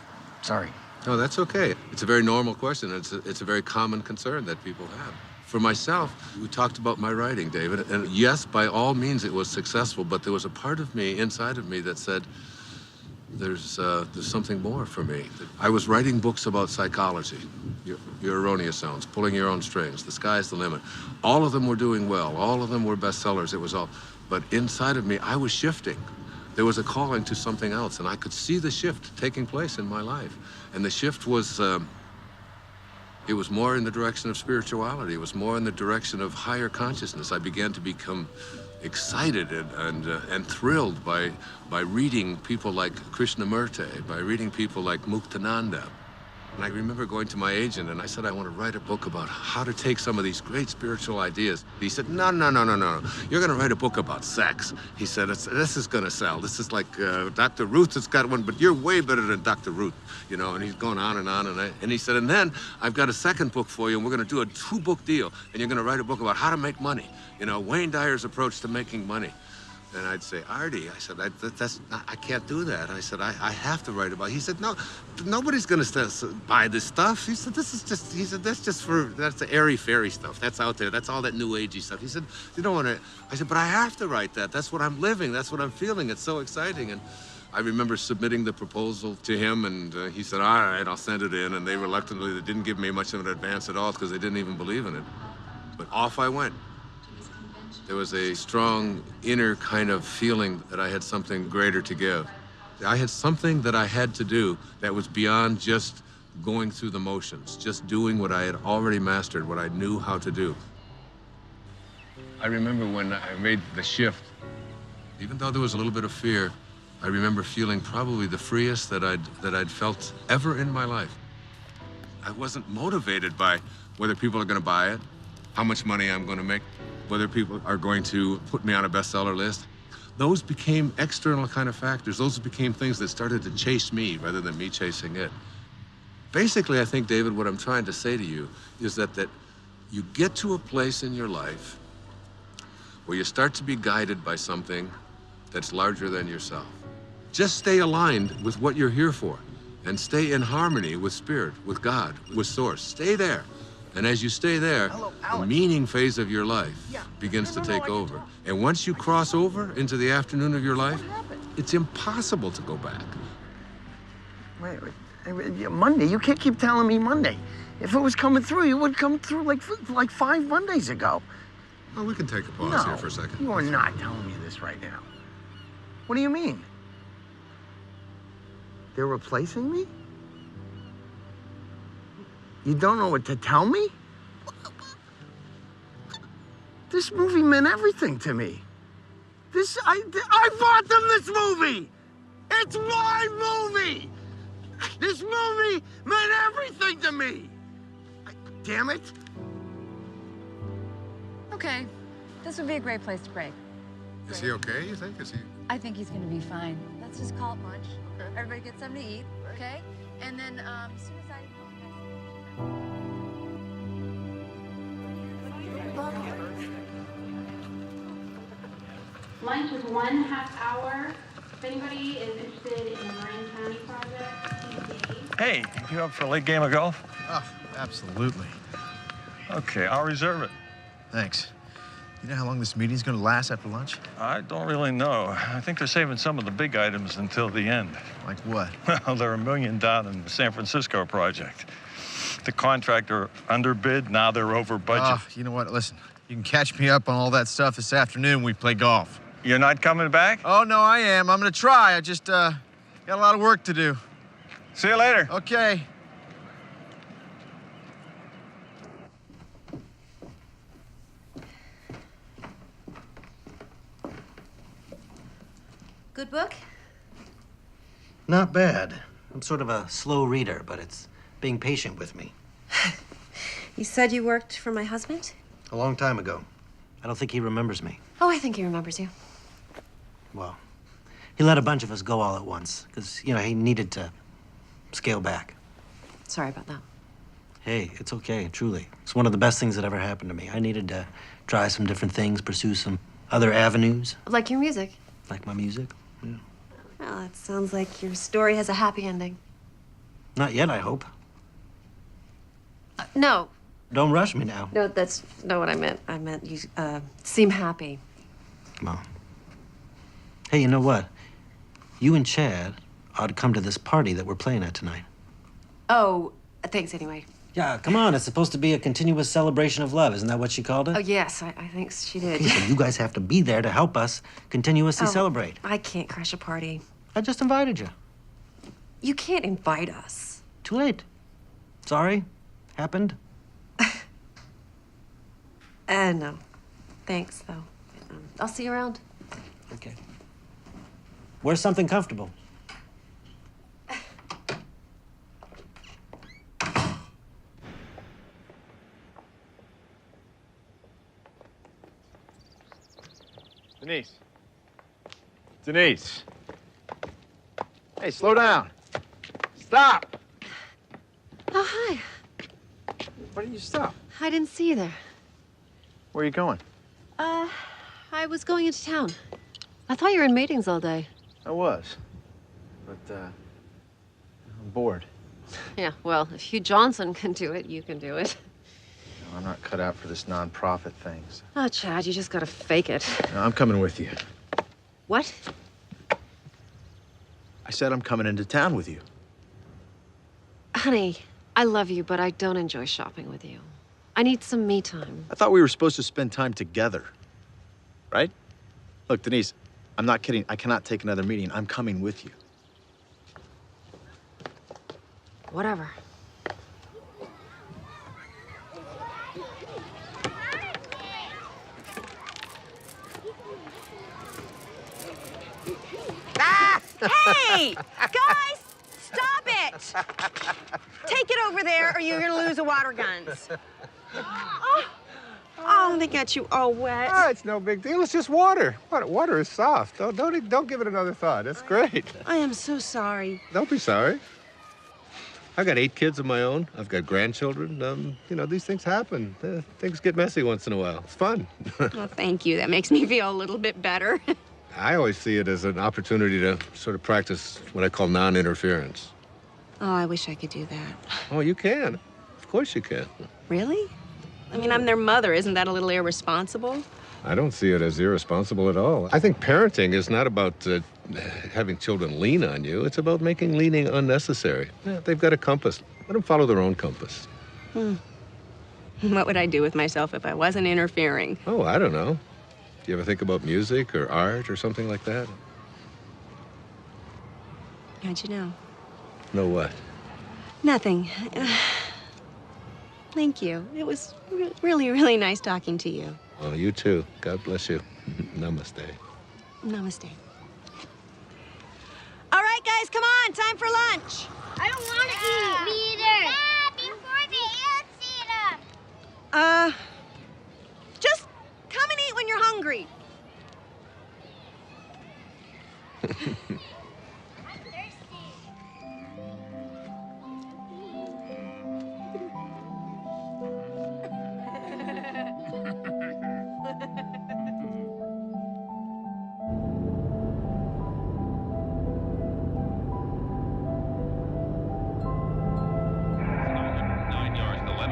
Sorry. No, that's okay. It's a very normal question. It's a very common concern that people have. For myself, we talked about my writing, David, and yes, by all means, it was successful, but there was a part of me, inside of me, that said, there's something more for me. I was writing books about psychology, your erroneous zones, pulling your own strings, the sky's the limit. All of them were doing well. All of them were bestsellers. It was all, but inside of me, I was shifting. There was a calling to something else, and I could see the shift taking place in my life. And the shift was, it was more in the direction of spirituality. It was more in the direction of higher consciousness. I began to become excited and thrilled by reading people like Krishnamurti, by reading people like Muktananda. And I remember going to my agent and I said, I want to write a book about how to take some of these great spiritual ideas. He said, no. You're going to write a book about sex. He said, this is going to sell. This is like Dr. Ruth has got one, but you're way better than Dr. Ruth, you know, and he's going on and on. And he said, and then I've got a second book for you, and we're going to do a 2-book deal, and you're going to write a book about how to make money. You know, Wayne Dyer's approach to making money. And I'd say, Artie, I said, I can't do that. I said, I have to write about it. He said, no, nobody's going to buy this stuff. He said, that's the airy-fairy stuff. That's out there. That's all that new agey stuff. He said, you don't want to. I said, but I have to write that. That's what I'm living. That's what I'm feeling. It's so exciting. And I remember submitting the proposal to him, and he said, all right, I'll send it in. And they reluctantly, they didn't give me much of an advance at all because they didn't even believe in it. But off I went. There was a strong inner kind of feeling that I had something greater to give. I had something that I had to do that was beyond just going through the motions, just doing what I had already mastered, what I knew how to do. I remember when I made the shift, even though there was a little bit of fear, I remember feeling probably the freest that I'd felt ever in my life. I wasn't motivated by whether people are going to buy it, how much money I'm going to make, whether people are going to put me on a bestseller list. Those became external kind of factors. Those became things that started to chase me rather than me chasing it. Basically, I think, David, what I'm trying to say to you is that you get to a place in your life where you start to be guided by something that's larger than yourself. Just stay aligned with what you're here for and stay in harmony with Spirit, with God, with Source. Stay there. And as you stay there, the meaning phase of your life begins to take over. And once you cross over into the afternoon of your life, it's impossible to go back. Wait, Monday? You can't keep telling me Monday. If it was coming through, it would come through like 5 Mondays ago. Well, we can take a pause here for a second. You are not telling me this right now. What do you mean? They're replacing me? You don't know what to tell me? This movie meant everything to me. I bought them this movie! It's my movie! This movie meant everything to me! Damn it! Okay, this would be a great place to break. Is he okay, you think? I think he's gonna be fine. Let's just call it lunch. Okay. Everybody get something to eat, okay? And then as soon as I... Lunch is 1/2 hour. If anybody is interested in the Marin County project, please engage. Hey, you up for a late game of golf? Oh, absolutely. Okay, I'll reserve it. Thanks. You know how long this meeting's gonna last after lunch? I don't really know. I think they're saving some of the big items until the end. Like what? Well, they're $1 million down in the San Francisco project. The contractor underbid, now they're over budget. You know what? Listen, you can catch me up on all that stuff this afternoon when we play golf. You're not coming back? Oh, no, I am. I'm gonna try. I just, got a lot of work to do. See you later. Okay. Good book? Not bad. I'm sort of a slow reader, but it's being patient with me. You said you worked for my husband? A long time ago. I don't think he remembers me. Oh, I think he remembers you. Well, he let a bunch of us go all at once, because, you know, he needed to scale back. Sorry about that. Hey, it's okay, truly. It's one of the best things that ever happened to me. I needed to try some different things, pursue some other avenues. Like your music? Like my music, yeah. Well, it sounds like your story has a happy ending. Not yet, I hope. No. Don't rush me now. No, that's not what I meant. I meant you seem happy. Come on. Hey, you know what? You and Chad ought to come to this party that we're playing at tonight. Oh, thanks anyway. Yeah, come on. It's supposed to be a continuous celebration of love. Isn't that what she called it? Oh, yes, I think she did. Okay, so you guys have to be there to help us continuously celebrate. I can't crash a party. I just invited you. You can't invite us. Too late. Sorry. Happened. No. Thanks, though. I'll see you around. Okay. Wear something comfortable. Denise. Denise. Hey, slow down. Stop! Oh, hi. Why didn't you stop? I didn't see you there. Where are you going? I was going into town. I thought you were in meetings all day. I was. But, I'm bored. Yeah, well, if Hugh Johnson can do it, you can do it. No, I'm not cut out for this nonprofit thing. So. Oh, Chad, you just gotta fake it. No, I'm coming with you. What? I said I'm coming into town with you. Honey, I love you, but I don't enjoy shopping with you. I need some me time. I thought we were supposed to spend time together. Right? Look, Denise, I'm not kidding. I cannot take another meeting. I'm coming with you. Whatever. Hey! Guys! Stop it! Take it over there or you're gonna lose the water guns. Oh, they got you all wet. Ah, it's no big deal. It's just water. Water is soft. Don't give it another thought. It's great. I am so sorry. Don't be sorry. I've got 8 kids of my own. I've got grandchildren. You know, these things happen. Things get messy once in a while. It's fun. Well, thank you. That makes me feel a little bit better. I always see it as an opportunity to sort of practice what I call non-interference. Oh, I wish I could do that. Oh, you can. Of course you can. Really? I mean, I'm their mother. Isn't that a little irresponsible? I don't see it as irresponsible at all. I think parenting is not about having children lean on you. It's about making leaning unnecessary. Yeah, they've got a compass. Let them follow their own compass. What would I do with myself if I wasn't interfering? Oh, I don't know. Do you ever think about music or art or something like that? How'd you know? Know what? Nothing. Thank you. It was really, really nice talking to you. Well, you too. God bless you. Namaste. Namaste. All right, guys, come on. Time for lunch. I don't want to eat. Me either. Dad, before they eat them. Just come and eat when you're hungry.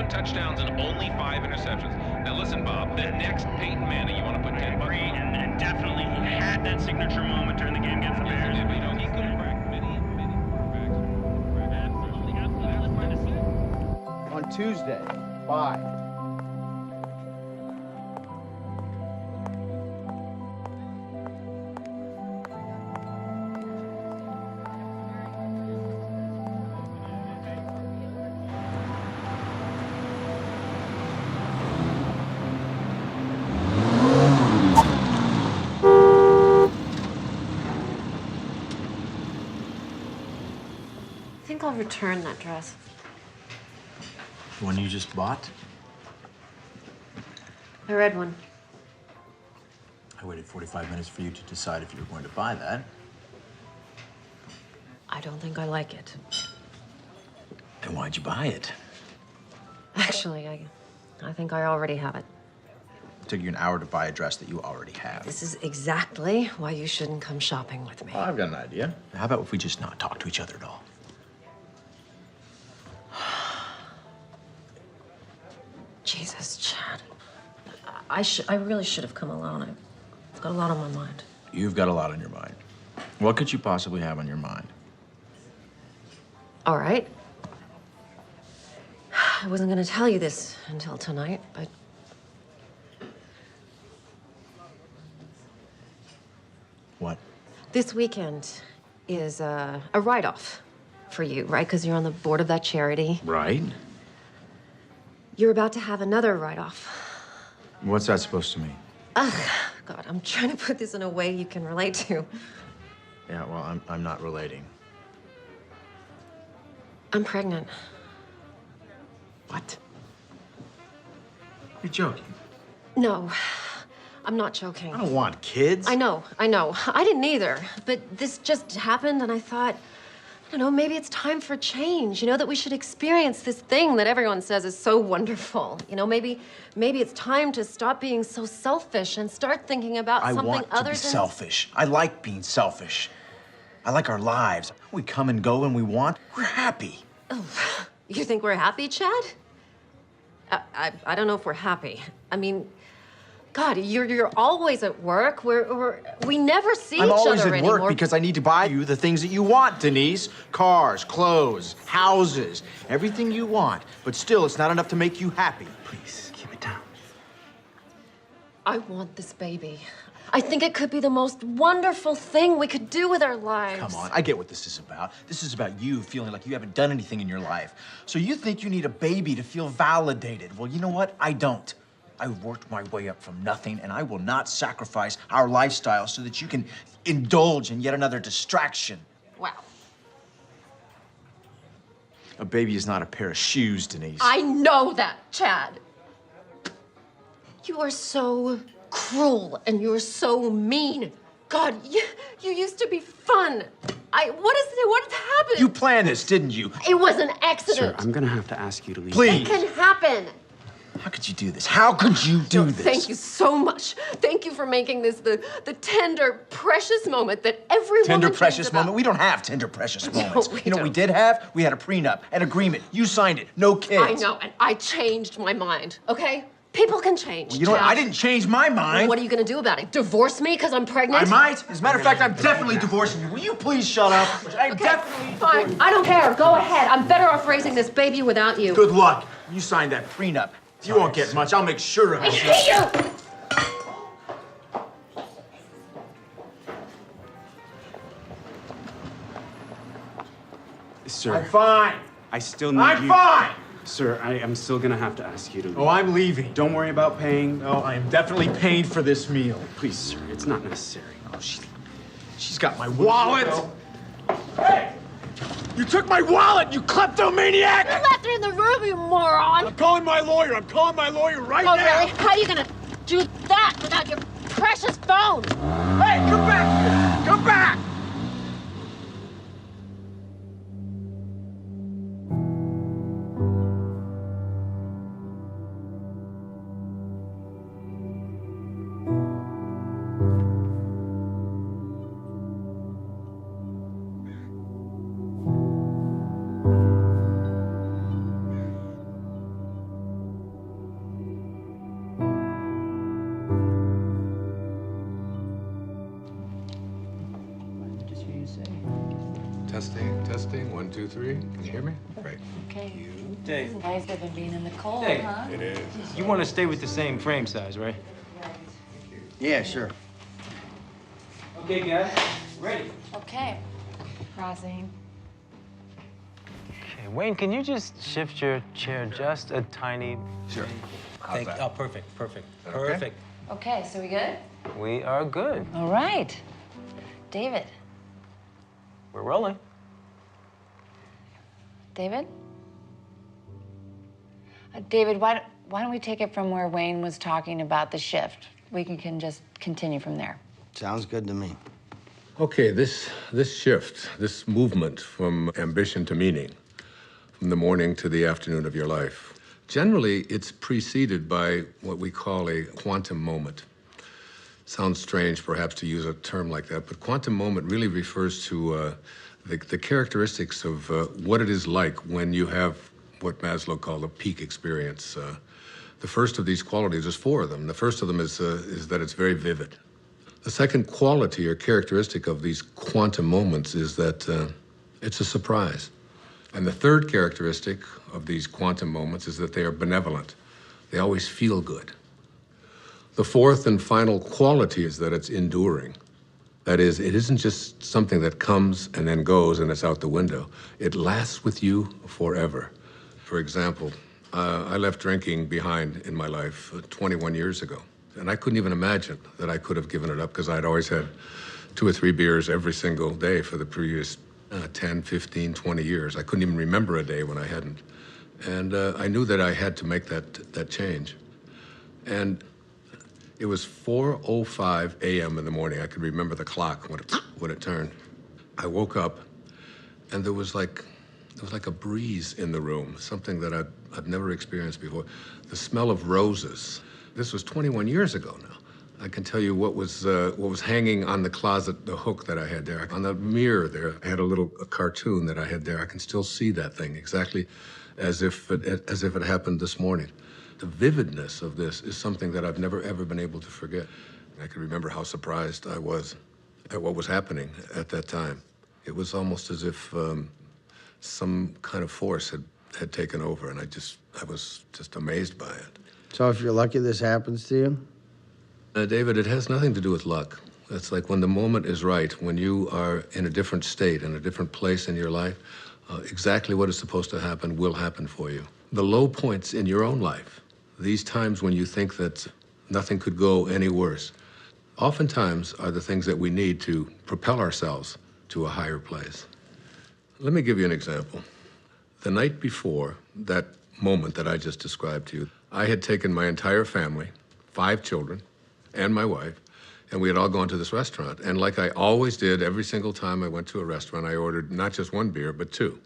Touchdowns and only 5 interceptions. Now listen, Bob, the next Peyton Manning, you want to put 10 bucks on? And definitely he had that signature moment during the game against the Bears. But you know, he could have cracked many quarterbacks. On Tuesday, 5. I think I'll return that dress. The one you just bought? The red one. I waited 45 minutes for you to decide if you were going to buy that. I don't think I like it. Then why'd you buy it? Actually, I think I already have it. It took you an hour to buy a dress that you already have. This is exactly why you shouldn't come shopping with me. Oh, I've got an idea. How about if we just not talk to each other at all? Jesus, Chad. I really should have come alone. I've got a lot on my mind. You've got a lot on your mind. What could you possibly have on your mind? All right. I wasn't gonna tell you this until tonight, but... What? This weekend is a write-off for you, right? Because you're on the board of that charity. Right. You're about to have another write-off. What's that supposed to mean? Ugh, God, I'm trying to put this in a way you can relate to. Yeah, well, I'm not relating. I'm pregnant. What? You're joking. No, I'm not joking. I don't want kids. I know. I didn't either. But this just happened, and I thought, I don't know, maybe it's time for change. You know, that we should experience this thing that everyone says is so wonderful. You know, maybe it's time to stop being so selfish and start thinking about something other than... I want to be selfish. I like being selfish. I like our lives. We come and go when we want. We're happy. Oh, you think we're happy, Chad? I don't know if we're happy. I mean, God, you're always at work. We never see each other anymore. I'm always at work because I need to buy you the things that you want, Denise. Cars, clothes, houses, everything you want. But still, it's not enough to make you happy. Please, keep it down. I want this baby. I think it could be the most wonderful thing we could do with our lives. Come on, I get what this is about. This is about you feeling like you haven't done anything in your life. So you think you need a baby to feel validated. Well, you know what? I don't. I worked my way up from nothing, and I will not sacrifice our lifestyle so that you can indulge in yet another distraction. Wow. A baby is not a pair of shoes, Denise. I know that, Chad. You are so cruel, and you're so mean. God, you used to be fun. What happened? You planned this, didn't you? It was an accident. Sir, I'm gonna have to ask you to leave. Please. It can happen. How could you do this? How could you do this? Thank you so much. Thank you for making this the tender, precious moment that every Tender, woman precious dreams about. moment? We don't have tender, precious moments. we You know what we don't. did have? We had a prenup, an agreement. You signed it. No kids. I know, and I changed my mind, okay? People can change. Well, you know what? Chad. I didn't change my mind. Well, what are you gonna do about it? Divorce me because I'm pregnant? I might. As a matter of fact, I'm definitely divorcing you. Will you please shut up? I'm definitely Fine, I don't care. Go ahead. I'm better off raising this baby without you. Good luck. You signed that prenup. You won't get much. I'll make sure of it. I hate you! Sir. I'm fine. I still need I'm you. fine. Sir, I'm still gonna have to ask you to leave. Oh, I'm leaving. Don't worry about paying. No, I am definitely paying for this meal. Please, sir, it's not necessary. Oh, she's got my wallet. Hey! You took my wallet, you kleptomaniac! You left it in the room, you moron! I'm calling my lawyer. I'm calling my lawyer right now. Oh, really? How are you gonna do that without your precious phone? Hey, come back here! Come back! Testing. 1, 2, 3. Can you hear me? Great. Okay. Dave. Nice living being in the cold, Hey. huh? It is. You want to stay with the same frame size, right? Yeah, sure. Okay, guys. Ready. Okay. Crossing. Okay, Wayne, can you just shift your chair just a tiny... Sure. Thank you. Oh, perfect. Okay. Perfect. Okay, so we good? We are good. All right. David. We're rolling. David? David, why don't we take it from where Wayne was talking about the shift? We can just continue from there. Sounds good to me. Okay, this shift, this movement from ambition to meaning, from the morning to the afternoon of your life, generally it's preceded by what we call a quantum moment. Sounds strange, perhaps, to use a term like that, but quantum moment really refers to the characteristics of what it is like when you have what Maslow called a peak experience. The first of these qualities, there's 4 of them. The first of them is that it's very vivid. The second quality or characteristic of these quantum moments is that it's a surprise. And the third characteristic of these quantum moments is that they are benevolent. They always feel good. The fourth and final quality is that it's enduring. That is, it isn't just something that comes and then goes and it's out the window. It lasts with you forever. For example, I left drinking behind in my life 21 years ago. And I couldn't even imagine that I could have given it up because I'd always had 2 or 3 beers every single day for the previous 10, 15, 20 years. I couldn't even remember a day when I hadn't. And I knew that I had to make that change. And it was 4:05 a.m. in the morning. I could remember the clock when it turned. I woke up and there was like a breeze in the room, something that I'd never experienced before. The smell of roses. This was 21 years ago now. I can tell you what was hanging on the closet, the hook that I had there. On the mirror there, I had a cartoon that I had there. I can still see that thing exactly as if it happened this morning. The vividness of this is something that I've never, ever been able to forget. I can remember how surprised I was at what was happening at that time. It was almost as if some kind of force had taken over, and I was just amazed by it. So if you're lucky this happens to you? David, it has nothing to do with luck. It's like when the moment is right, when you are in a different state, in a different place in your life, exactly what is supposed to happen will happen for you. The low points in your own life, these times when you think that nothing could go any worse, oftentimes are the things that we need to propel ourselves to a higher place. Let me give you an example. The night before that moment that I just described to you, I had taken my entire family, 5 children, and my wife, and we had all gone to this restaurant. And like I always did, every single time I went to a restaurant, I ordered not just 1 beer, but 2.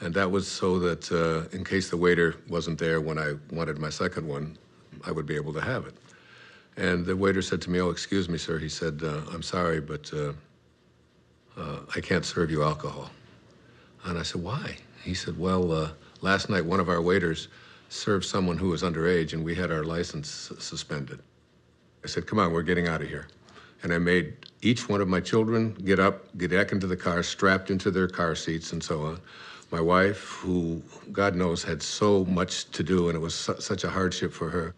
And that was so that in case the waiter wasn't there when I wanted my second one, I would be able to have it. And the waiter said to me, "Oh, excuse me, sir." He said, "I'm sorry, but I can't serve you alcohol." And I said, "Why?" He said, "Well, last night one of our waiters served someone who was underage, and we had our license suspended." I said, "Come on, we're getting out of here." And I made each one of my children get up, get back into the car, strapped into their car seats and so on. My wife, who, God knows, had so much to do, and it was such a hardship for her.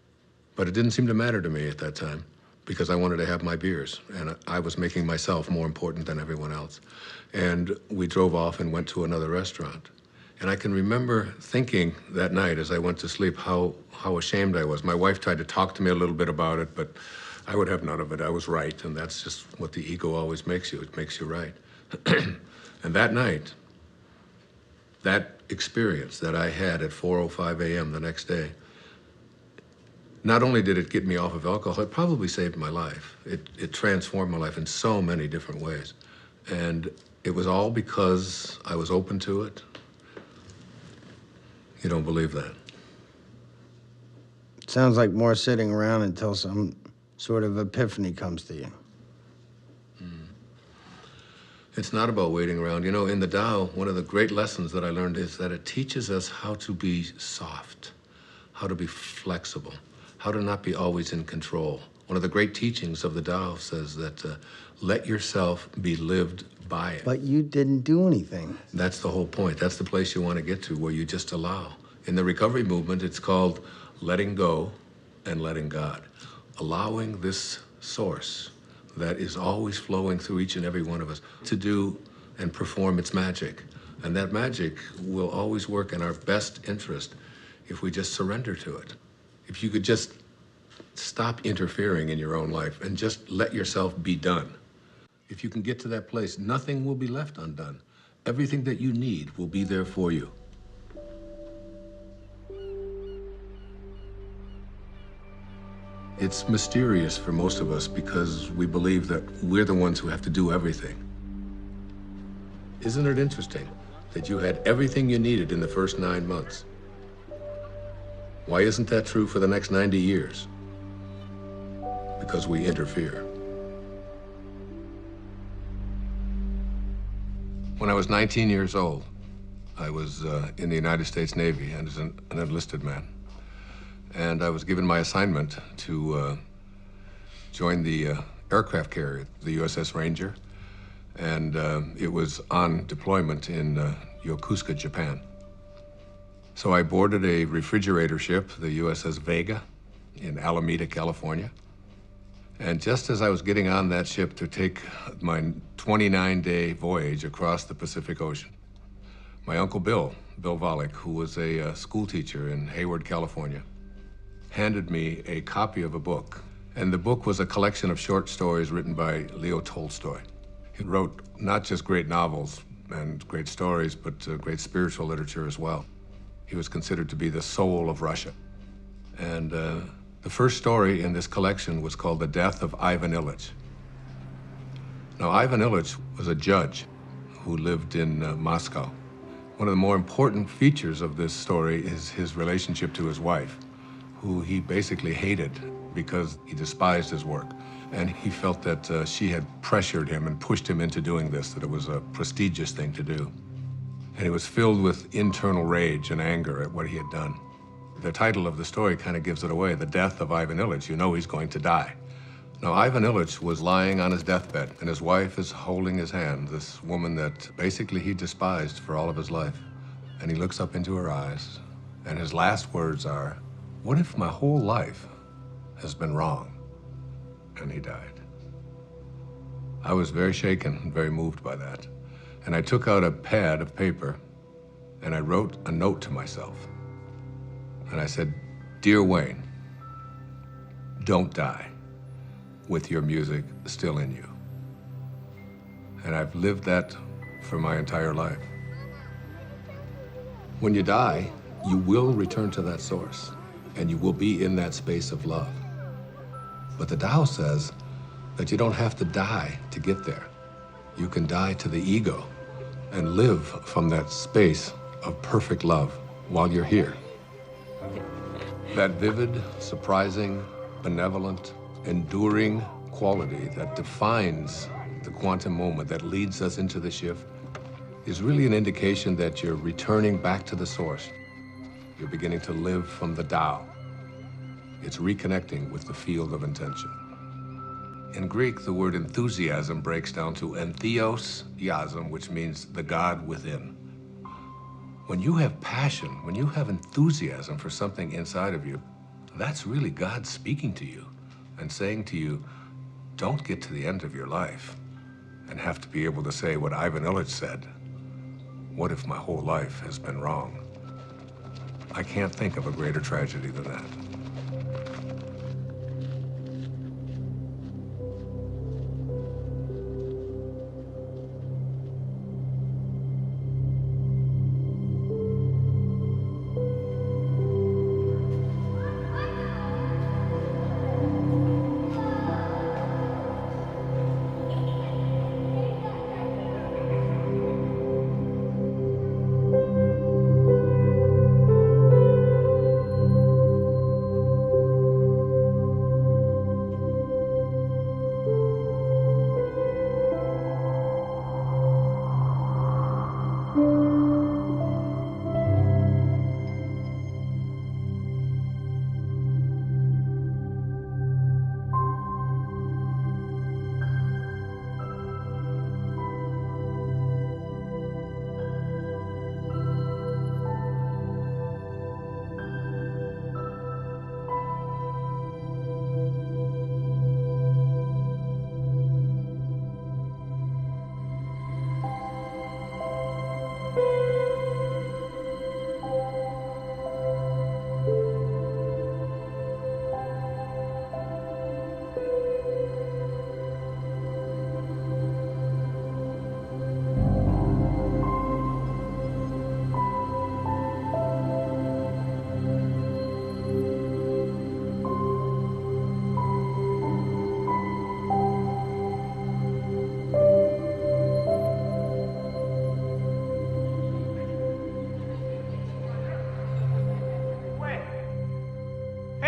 But it didn't seem to matter to me at that time because I wanted to have my beers, and I was making myself more important than everyone else. And we drove off and went to another restaurant. And I can remember thinking that night as I went to sleep how ashamed I was. My wife tried to talk to me a little bit about it, but I would have none of it. I was right, and that's just what the ego always makes you. It makes you right. And that night, that experience that I had at 4:05 a.m. the next day, not only did it get me off of alcohol, it probably saved my life. It transformed my life in so many different ways. And it was all because I was open to it. You don't believe that? Sounds like more sitting around until some sort of epiphany comes to you. It's not about waiting around. You know, in the Tao, one of the great lessons that I learned is that it teaches us how to be soft, how to be flexible, how to not be always in control. One of the great teachings of the Tao says that let yourself be lived by it. But you didn't do anything. That's the whole point. That's the place you want to get to, where you just allow. In the recovery movement, it's called letting go and letting God. Allowing this source that is always flowing through each and every one of us to do and perform its magic. And that magic will always work in our best interest if we just surrender to it. If you could just stop interfering in your own life and just let yourself be done. If you can get to that place, nothing will be left undone. Everything that you need will be there for you. It's mysterious for most of us because we believe that we're the ones who have to do everything. Isn't it interesting that you had everything you needed in the first 9 months? Why isn't that true for the next 90 years? Because we interfere. When I was 19 years old, I was in the United States Navy and as an enlisted man. And I was given my assignment to join the aircraft carrier, the USS Ranger. and it was on deployment in Yokosuka, Japan. So I boarded a refrigerator ship, the USS Vega, in Alameda, California. And just as I was getting on that ship to take my 29-day voyage across the Pacific Ocean, my Uncle Bill Volek, who was a school teacher in Hayward, California, handed me a copy of a book. And the book was a collection of short stories written by Leo Tolstoy. He wrote not just great novels and great stories, but great spiritual literature as well. He was considered to be the soul of Russia. And the first story in this collection was called The Death of Ivan Ilyich. Now, Ivan Ilyich was a judge who lived in Moscow. One of the more important features of this story is his relationship to his wife, who he basically hated because he despised his work. And he felt that she had pressured him and pushed him into doing this, that it was a prestigious thing to do. And he was filled with internal rage and anger at what he had done. The title of the story kind of gives it away, The Death of Ivan Ilyich. You know he's going to die. Now, Ivan Ilyich was lying on his deathbed, and his wife is holding his hand, this woman that basically he despised for all of his life. And he looks up into her eyes, and his last words are, "What if my whole life has been wrong?" And he died. I was very shaken and very moved by that. And I took out a pad of paper, and I wrote a note to myself. And I said, "Dear Wayne, don't die with your music still in you." And I've lived that for my entire life. When you die, you will return to that source, and you will be in that space of love. But the Tao says that you don't have to die to get there. You can die to the ego and live from that space of perfect love while you're here. That vivid, surprising, benevolent, enduring quality that defines the quantum moment that leads us into the shift is really an indication that you're returning back to the source. You're beginning to live from the Tao. It's reconnecting with the field of intention. In Greek, the word enthusiasm breaks down to entheos-iasm, which means the God within. When you have passion, when you have enthusiasm for something inside of you, that's really God speaking to you and saying to you, don't get to the end of your life and have to be able to say what Ivan Ilyich said, "What if my whole life has been wrong?" I can't think of a greater tragedy than that.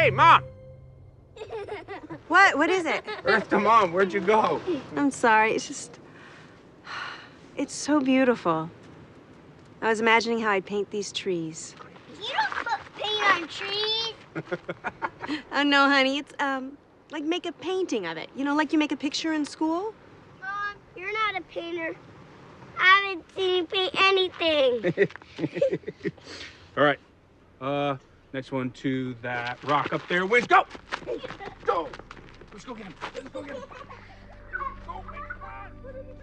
Hey, Mom! What? What is it? Earth to Mom, where'd you go? I'm sorry. It's just... It's so beautiful. I was imagining how I'd paint these trees. You don't put paint on trees. Oh, no, honey. It's, like make a painting of it. You know, like you make a picture in school? Mom, you're not a painter. I haven't seen you paint anything. All right. Next one to that rock up there. Wiz, go! Go! Let's go get him. Let's go get him. Go, Wiz, come on! What did you do?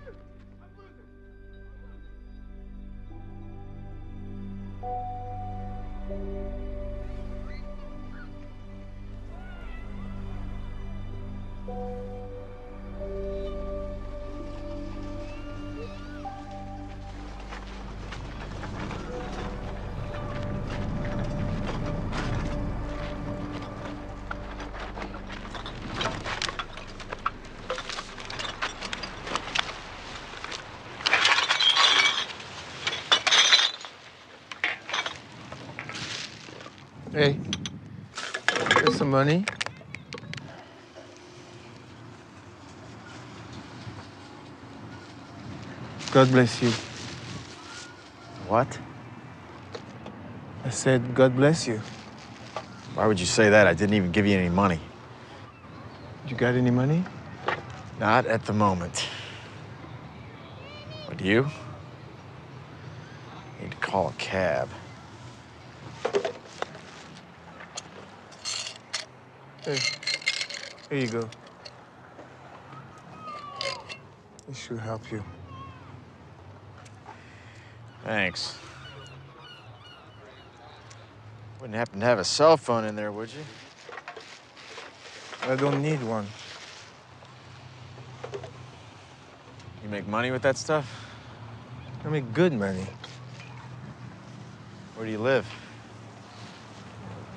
Hey, here's some money. God bless you. What? I said, God bless you. Why would you say that? I didn't even give you any money. You got any money? Not at the moment. What do you? Need to call a cab. Hey, here you go. This should help you. Thanks. Wouldn't happen to have a cell phone in there, would you? I don't need one. You make money with that stuff? I make good money. Where do you live?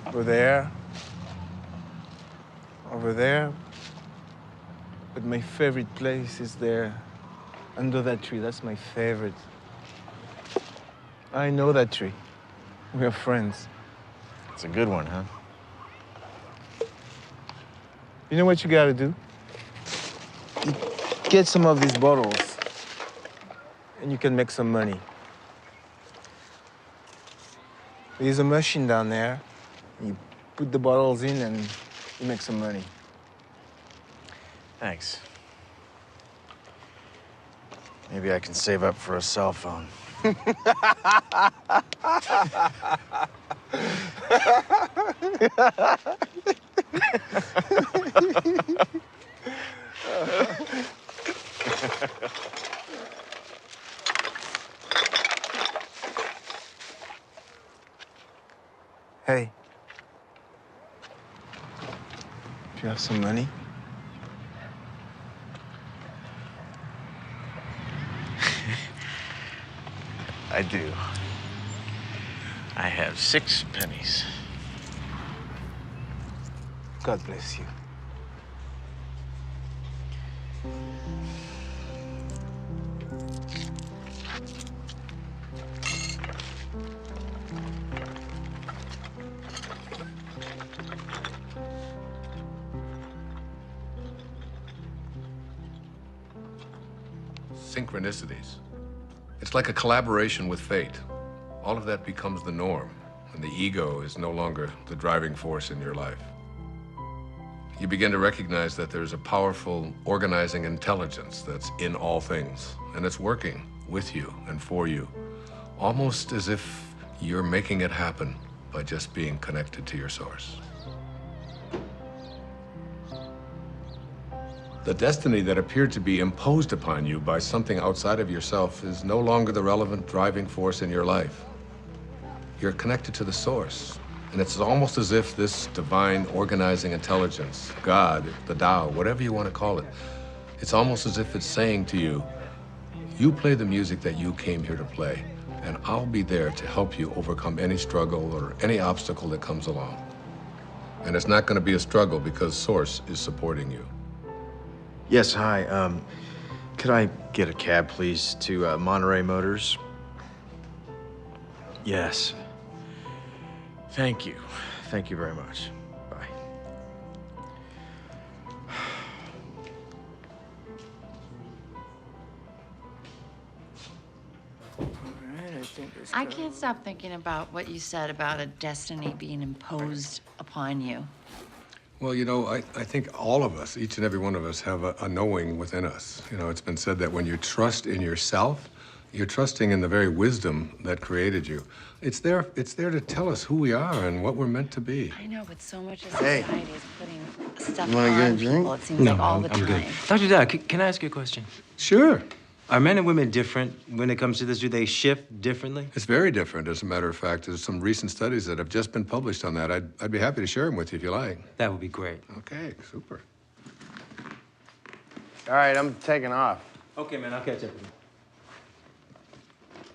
Over there. Over there. But my favorite place is there. Under that tree. That's my favorite. I know that tree. We are friends. It's a good one, huh? You know what you gotta do? You get some of these bottles, and you can make some money. There's a machine down there. You put the bottles in, and you make some money. Thanks. Maybe I can save up for a cell phone. Hey. Do you have some money? I do. I have 6 pennies. God bless you. Synchronicities. It's like a collaboration with fate. All of that becomes the norm, and the ego is no longer the driving force in your life. You begin to recognize that there's a powerful organizing intelligence that's in all things, and it's working with you and for you, almost as if you're making it happen by just being connected to your source. The destiny that appeared to be imposed upon you by something outside of yourself is no longer the relevant driving force in your life. You're connected to the source, and it's almost as if this divine organizing intelligence, God, the Tao, whatever you want to call it, it's almost as if it's saying to you, you play the music that you came here to play, and I'll be there to help you overcome any struggle or any obstacle that comes along. And it's not going to be a struggle because Source is supporting you. Yes, hi. Could I get a cab, please, to Monterey Motors? Yes. Thank you. Thank you very much. Bye. I can't stop thinking about what you said about a destiny being imposed upon you. Well, you know, I think all of us, each and every one of us, have a knowing within us. You know, it's been said that when you trust in yourself, you're trusting in the very wisdom that created you. It's there to tell us who we are and what we're meant to be. I know, but so much of Hey. society is putting stuff You wanna on get a drink? people. It seems like all the time. good. Dr. Dyer, can I ask you a question? Sure. Are men and women different when it comes to this? Do they shift differently? It's very different, as a matter of fact. There's some recent studies that have just been published on that. I'd be happy to share them with you if you like. That would be great. Okay, super. All right, I'm taking off. Okay, man, I'll catch up with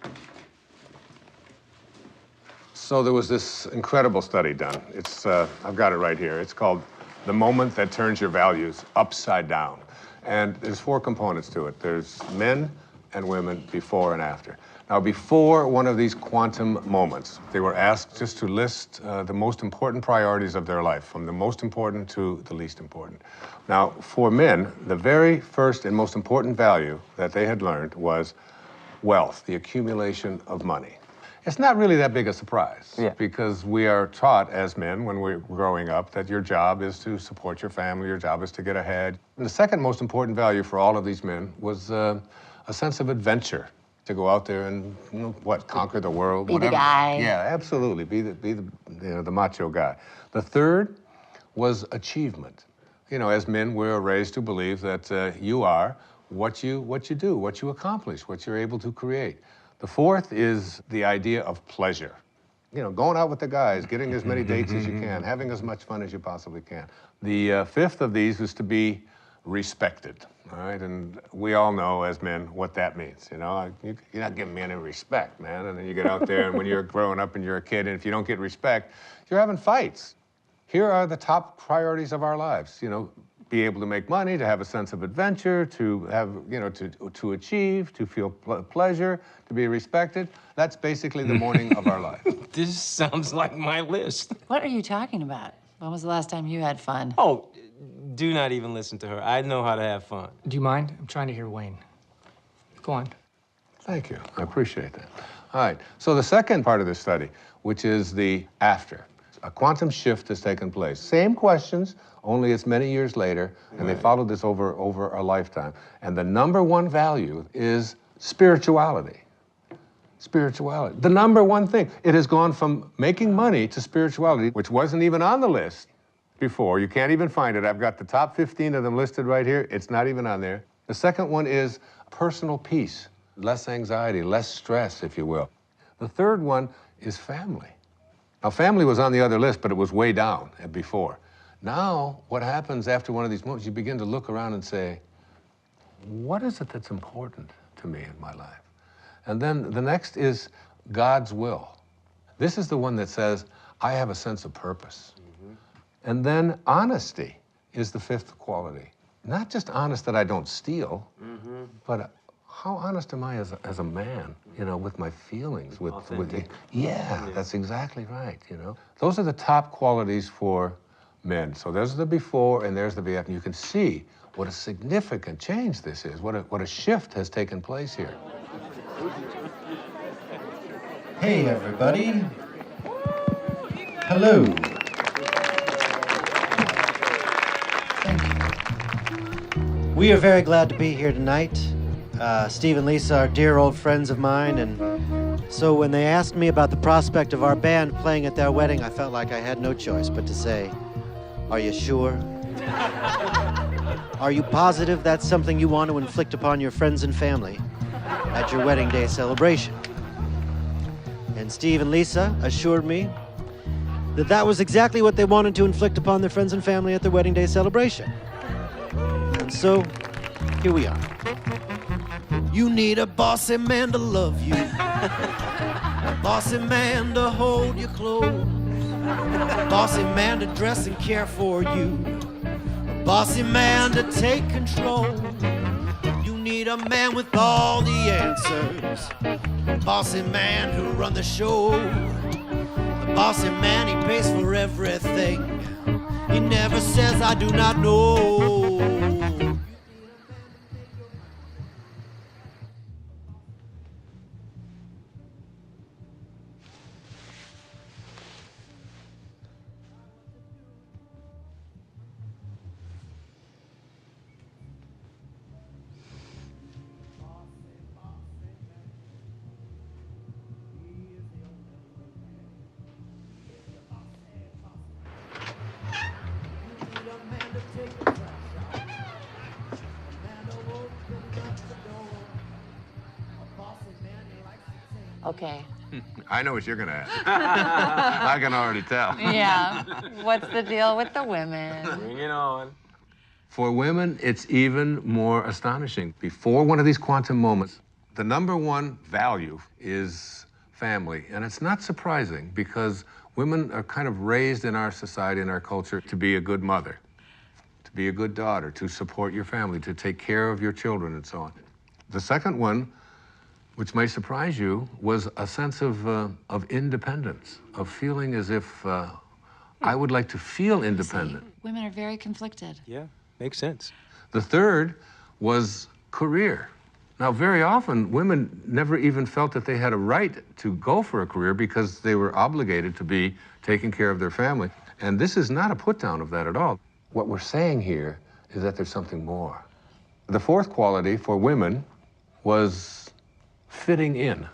you. So there was this incredible study done. It's, I've got it right here. It's called The Moment That Turns Your Values Upside Down. And there's 4 components to it. There's men and women before and after. Now, before one of these quantum moments, they were asked just to list the most important priorities of their life, from the most important to the least important. Now, for men, the very first and most important value that they had learned was wealth, the accumulation of money. It's not really that big a surprise, because we are taught as men when we're growing up that your job is to support your family, your job is to get ahead. And the second most important value for all of these men was a sense of adventure, to go out there and, you know, what, conquer the world, Be whatever. the guy. Yeah, absolutely, be the you know, the macho guy. The third was achievement. You know, as men, we're raised to believe that you are what you do, what you accomplish, what you're able to create. The fourth is the idea of pleasure. You know, going out with the guys, getting as many dates as you can, having as much fun as you possibly can. The fifth of these is to be respected, all right? And we all know as men what that means, you know? You're not giving me any respect, man. And then you get out there, and when you're growing up and you're a kid, and if you don't get respect, you're having fights. Here are the top priorities of our lives, you know, be able to make money, to have a sense of adventure, to have, you know, to achieve, to feel pleasure, to be respected. That's basically the morning of our life. This sounds like my list. What are you talking about? When was the last time you had fun? Oh, do not even listen to her. I know how to have fun. Do you mind? I'm trying to hear Wayne. Go on. Thank you. I appreciate that. All right. So the second part of this study, which is the after, a quantum shift has taken place. Same questions, only it's many years later, and they followed this over a lifetime. And the number one value is spirituality. Spirituality. The number one thing. It has gone from making money to spirituality, which wasn't even on the list before. You can't even find it. I've got the top 15 of them listed right here. It's not even on there. The second one is personal peace, less anxiety, less stress, if you will. The third one is family. Now, family was on the other list, but it was way down before. Now, what happens after one of these moments, you begin to look around and say, what is it that's important to me in my life? And then the next is God's will. This is the one that says, I have a sense of purpose. And then honesty is the fifth quality. Not just honest that I don't steal, but how honest am I as a man, you know, with my feelings, with yeah, that's exactly right, you know. Those are the top qualities for men. So there's the before and there's the after. You can see what a significant change this is, what a shift has taken place here. Hey, everybody. Hello. We are very glad to be here tonight. Steve and Lisa are dear old friends of mine, and so when they asked me about the prospect of our band playing at their wedding, I felt like I had no choice but to say, are you sure? Are you positive that's something you want to inflict upon your friends and family at your wedding day celebration? And Steve and Lisa assured me that that was exactly what they wanted to inflict upon their friends and family at their wedding day celebration. And so, here we are. You need a bossy man to love you, a bossy man to hold you close, a bossy man to dress and care for you, a bossy man to take control. You need a man with all the answers, a bossy man who run the show. The bossy man, he pays for everything. He never says, I do not know. Okay. I know what you're gonna ask. I can already tell. Yeah. What's the deal with the women? Bring it on. For women, it's even more astonishing. Before one of these quantum moments, the number one value is family. And it's not surprising because women are kind of raised in our society, in our culture, to be a good mother, to be a good daughter, to support your family, to take care of your children, and so on. The second one, which may surprise you, was a sense of independence, of feeling as if I would like to feel independent. Women are very conflicted. Yeah, makes sense. The third was career. Now, very often, women never even felt that they had a right to go for a career because they were obligated to be taking care of their family. And this is not a put-down of that at all. What we're saying here is that there's something more. The fourth quality for women was fitting in,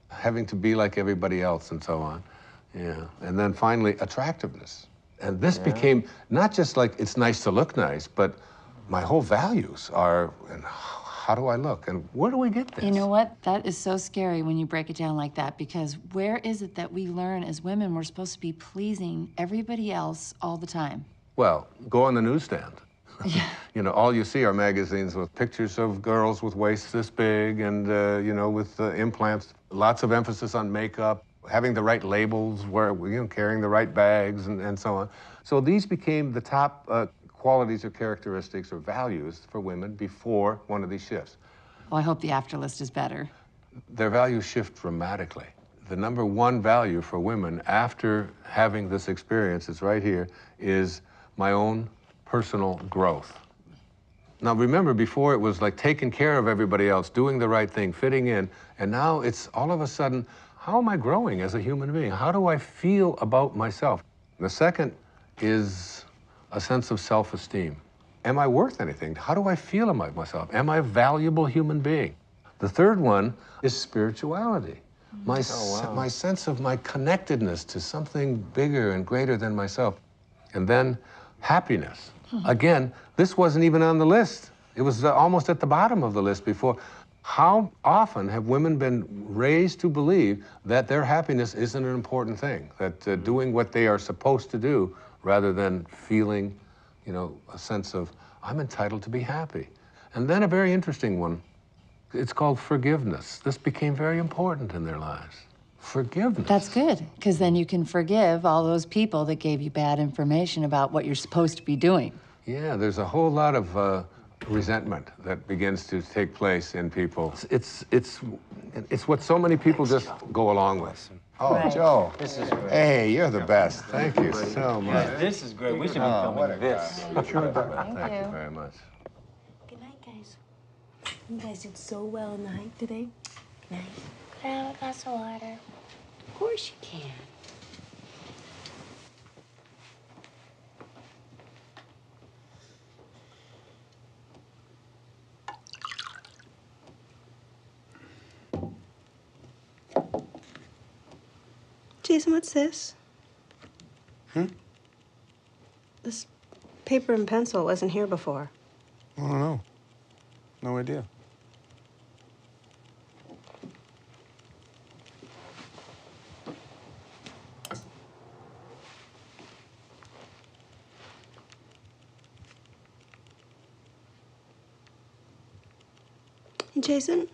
having to be like everybody else and so on. Yeah. And then finally, attractiveness. And this became not just like it's nice to look nice, but my whole values are, and how do I look? And where do we get this? You know what? That is so scary when you break it down like that, because where is it that we learn as women we're supposed to be pleasing everybody else all the time? Well, go on the newsstand. You know, all you see are magazines with pictures of girls with waists this big and, you know, with implants, lots of emphasis on makeup, having the right labels, carrying the right bags and so on. So these became the top qualities or characteristics or values for women before one of these shifts. Oh, I hope the after list is better. Their values shift dramatically. The number one value for women after having this experience, it's right here, is my own personal growth. Now remember, before it was like taking care of everybody else, doing the right thing, fitting in, and now it's all of a sudden, how am I growing as a human being? How do I feel about myself? The second is a sense of self-esteem. Am I worth anything? How do I feel about myself? Am I a valuable human being? The third one is spirituality. My sense of my connectedness to something bigger and greater than myself. And then happiness. Again, this wasn't even on the list. It was almost at the bottom of the list before. How often have women been raised to believe that their happiness isn't an important thing, that doing what they are supposed to do rather than feeling, you know, a sense of, I'm entitled to be happy. And then a very interesting one, it's called forgiveness. This became very important in their lives. Forgiveness. That's good, because then you can forgive all those people that gave you bad information about what you're supposed to be doing. Yeah, there's a whole lot of resentment that begins to take place in people. It's what so many people just go along with. Oh, Right. Joe. This is great. Hey, you're the best. Thank you so much. This is great. We should be filming this. Thank you very much. Good night, guys. You guys did so well on the hike today. Good night. Can I have a glass of water? Of course you can. Jason, what's this? This paper and pencil wasn't here before. I don't know. No idea. Hey, Jason?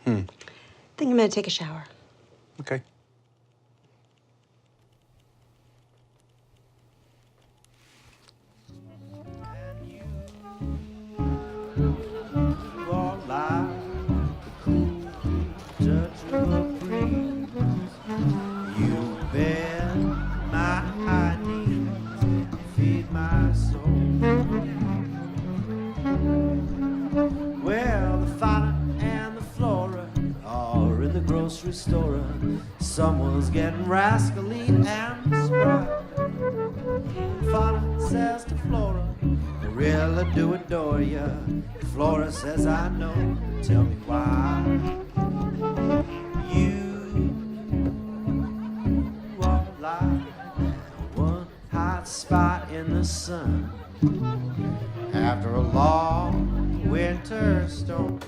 I think I'm gonna take a shower. Okay. Well, the fauna and the flora are in the grocery store. Someone's getting rascally and spry. Fauna says to Flora, I really do adore ya. Flora says, I know, tell me why. You are like one hot spot in the sun after a long winter storm.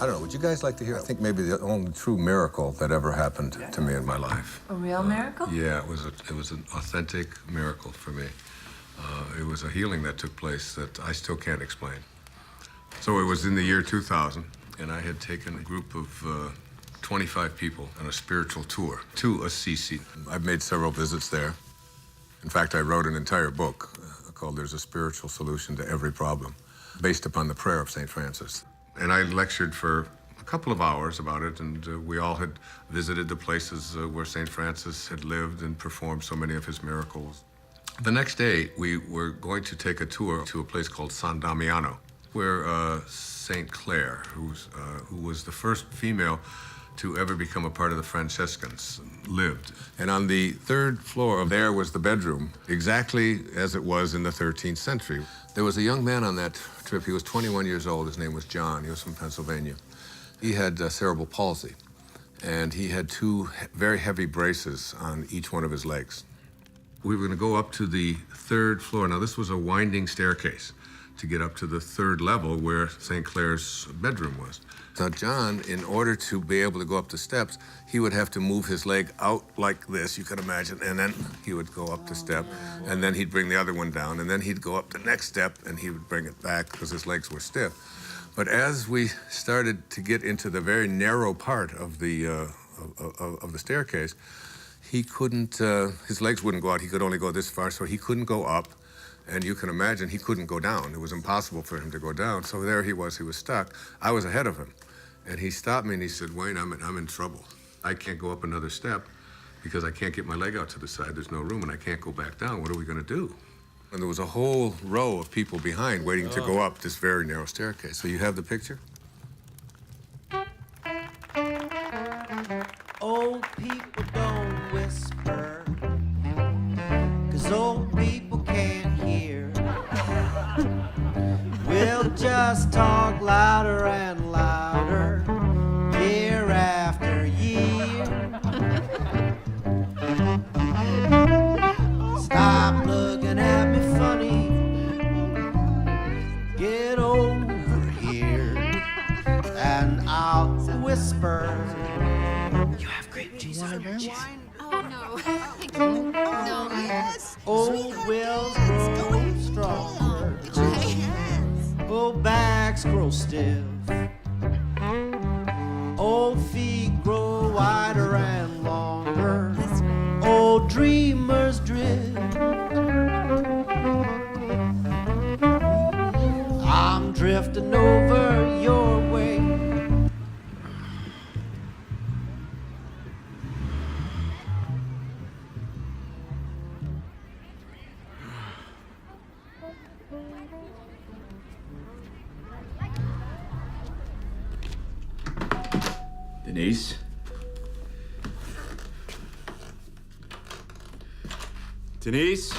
I don't know, would you guys like to hear? I think maybe the only true miracle that ever happened to me in my life. A real miracle? Yeah, it was an authentic miracle for me. It was a healing that took place that I still can't explain. So it was in the year 2000, and I had taken a group of 25 people on a spiritual tour to Assisi. I've made several visits there. In fact, I wrote an entire book called There's a Spiritual Solution to Every Problem, based upon the prayer of St. Francis. And I lectured for a couple of hours about it, and we all had visited the places where St. Francis had lived and performed so many of his miracles. The next day, we were going to take a tour to a place called San Damiano, where St. Clare, who was the first female to ever become a part of the Franciscans, lived. And on the third floor there was the bedroom, exactly as it was in the 13th century. There was a young man on that trip. He was 21 years old. His name was John. He was from Pennsylvania. He had cerebral palsy, and he had two very heavy braces on each one of his legs. We were going to go up to the third floor. Now, this was a winding staircase to get up to the third level where St. Clare's bedroom was. Now, John, in order to be able to go up the steps, he would have to move his leg out like this, you can imagine, and then he would go up the step, and then he'd bring the other one down, and then he'd go up the next step, and he would bring it back because his legs were stiff. But as we started to get into the very narrow part of the staircase, he couldn't, his legs wouldn't go out. He could only go this far, so he couldn't go up. And you can imagine he couldn't go down. It was impossible for him to go down. So there he was stuck. I was ahead of him. And he stopped me and he said, Wayne, I'm in trouble. I can't go up another step because I can't get my leg out to the side. There's no room and I can't go back down. What are we gonna do? And there was a whole row of people behind waiting to go up this very narrow staircase. So you have the picture? Old people don't whisper, 'cause old people can't hear. We'll just talk louder and louder, year after year. Stop looking at me funny, get over here, and I'll whisper. You have grape cheese on your chin. Oh, no. Thank you. No. Yes. Old wills grow stronger. Old backs grow stiff. Old feet grow wider and longer. Old dreamers drift. I'm drifting over your way. Denise? Denise?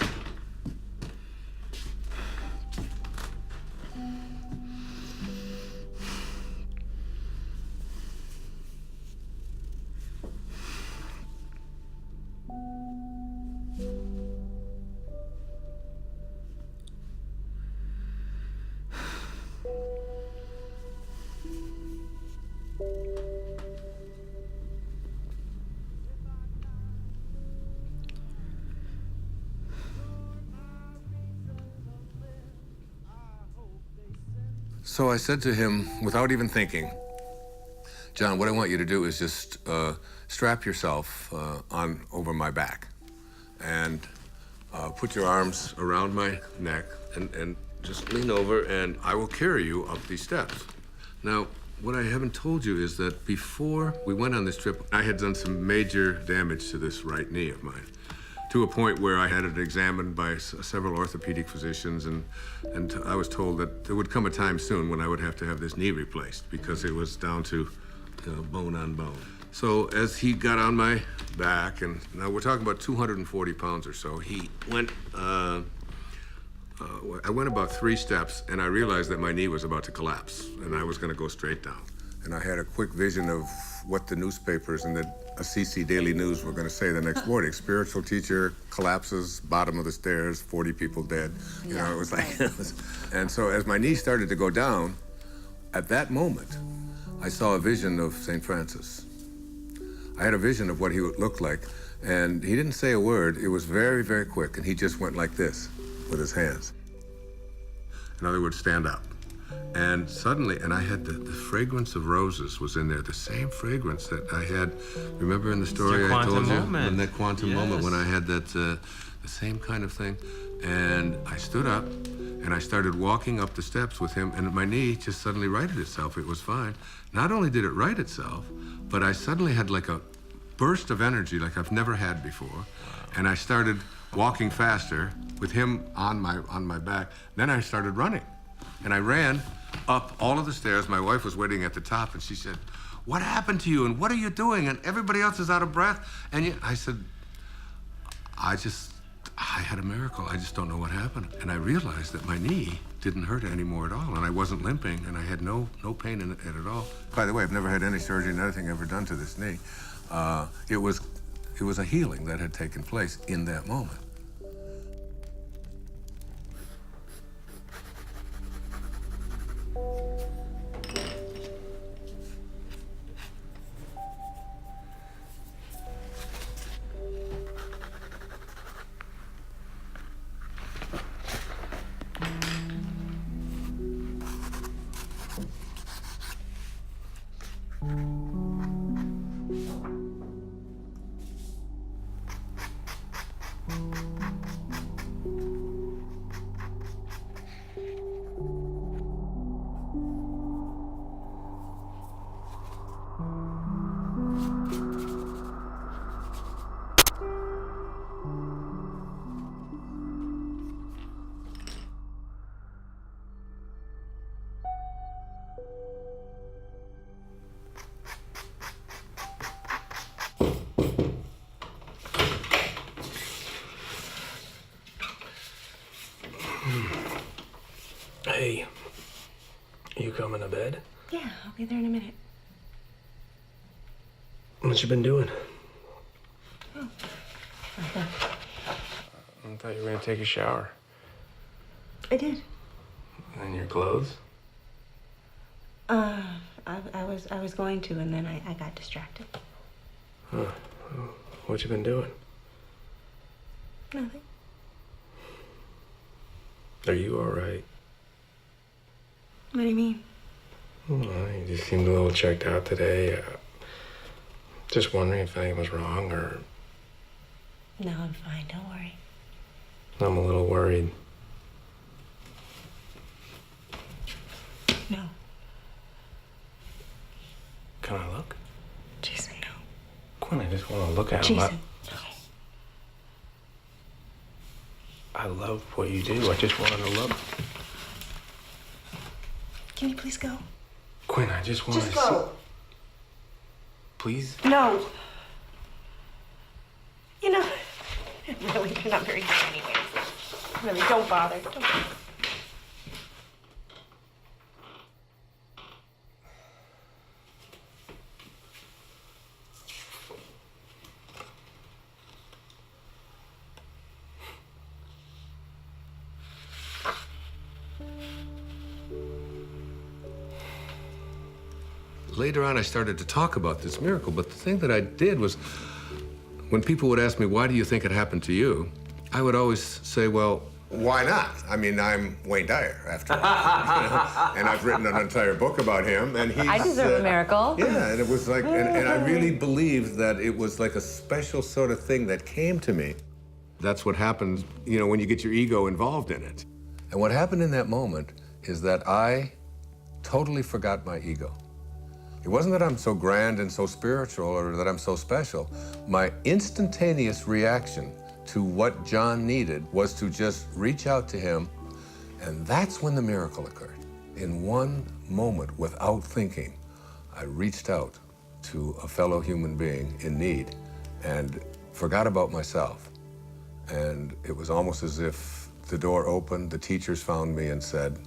So I said to him, without even thinking, John, what I want you to do is just strap yourself on over my back and put your arms around my neck and just lean over and I will carry you up these steps. Now, what I haven't told you is that before we went on this trip, I had done some major damage to this right knee of mine, to a point where I had it examined by several orthopedic physicians, and I was told that there would come a time soon when I would have to have this knee replaced because it was down to bone on bone. So as he got on my back, and now we're talking about 240 pounds or so, he went, I went about 3 steps and I realized that my knee was about to collapse and I was gonna go straight down. And I had a quick vision of what the newspapers and the Assisi Daily News were going to say the next morning. Spiritual teacher collapses, bottom of the stairs, 40 people dead. You know, it was like, and so as my knee started to go down, at that moment, I saw a vision of St. Francis. I had a vision of what he would look like, and he didn't say a word. It was very, very quick, and he just went like this with his hands. In other words, stand up. And suddenly, and I had the fragrance of roses was in there, the same fragrance that I had, remember in the story I told you? In that quantum moment when I had that, the same kind of thing. And I stood up, and I started walking up the steps with him, and my knee just suddenly righted itself. It was fine. Not only did it right itself, but I suddenly had like a burst of energy like I've never had before. And I started walking faster with him on my back. Then I started running. And I ran up all of the stairs. My wife was waiting at the top, and she said, "What happened to you, and what are you doing? And everybody else is out of breath." And I said, I had a miracle. I just don't know what happened. And I realized that my knee didn't hurt anymore at all, and I wasn't limping, and I had no pain in it at all. By the way, I've never had any surgery, nothing ever done to this knee. It was a healing that had taken place in that moment. Hey, you coming to bed? Yeah, I'll be there in a minute. What you been doing? Oh. I thought you were gonna take a shower. I did. And your clothes? I was going to, and then I got distracted. Huh. What you been doing? Nothing. Are you all right? What do you mean? Well, you just seemed a little checked out today. Just wondering if anything was wrong, or... No, I'm fine. Don't worry. I'm a little worried. No. Can I look? Jason, no. Quinn, I just want to look at him. Jason, no. I love what you do. I just wanted to look. Can you please go? Quinn, I just want to Just go. see... Please? No. You know, really, you're not very good anyways. Really, don't bother. Don't bother. Later on, I started to talk about this miracle, but the thing that I did was, when people would ask me, why do you think it happened to you? I would always say, well, why not? I mean, I'm Wayne Dyer, after all. You know? And I've written an entire book about him, and he's... I deserve a miracle. Yeah, and it was like, and I really believed that it was like a special sort of thing that came to me. That's what happens, you know, when you get your ego involved in it. And what happened in that moment is that I totally forgot my ego. It wasn't that I'm so grand and so spiritual or that I'm so special. My instantaneous reaction to what John needed was to just reach out to him, and that's when the miracle occurred. In one moment, without thinking, I reached out to a fellow human being in need and forgot about myself. And it was almost as if the door opened, the teachers found me and said,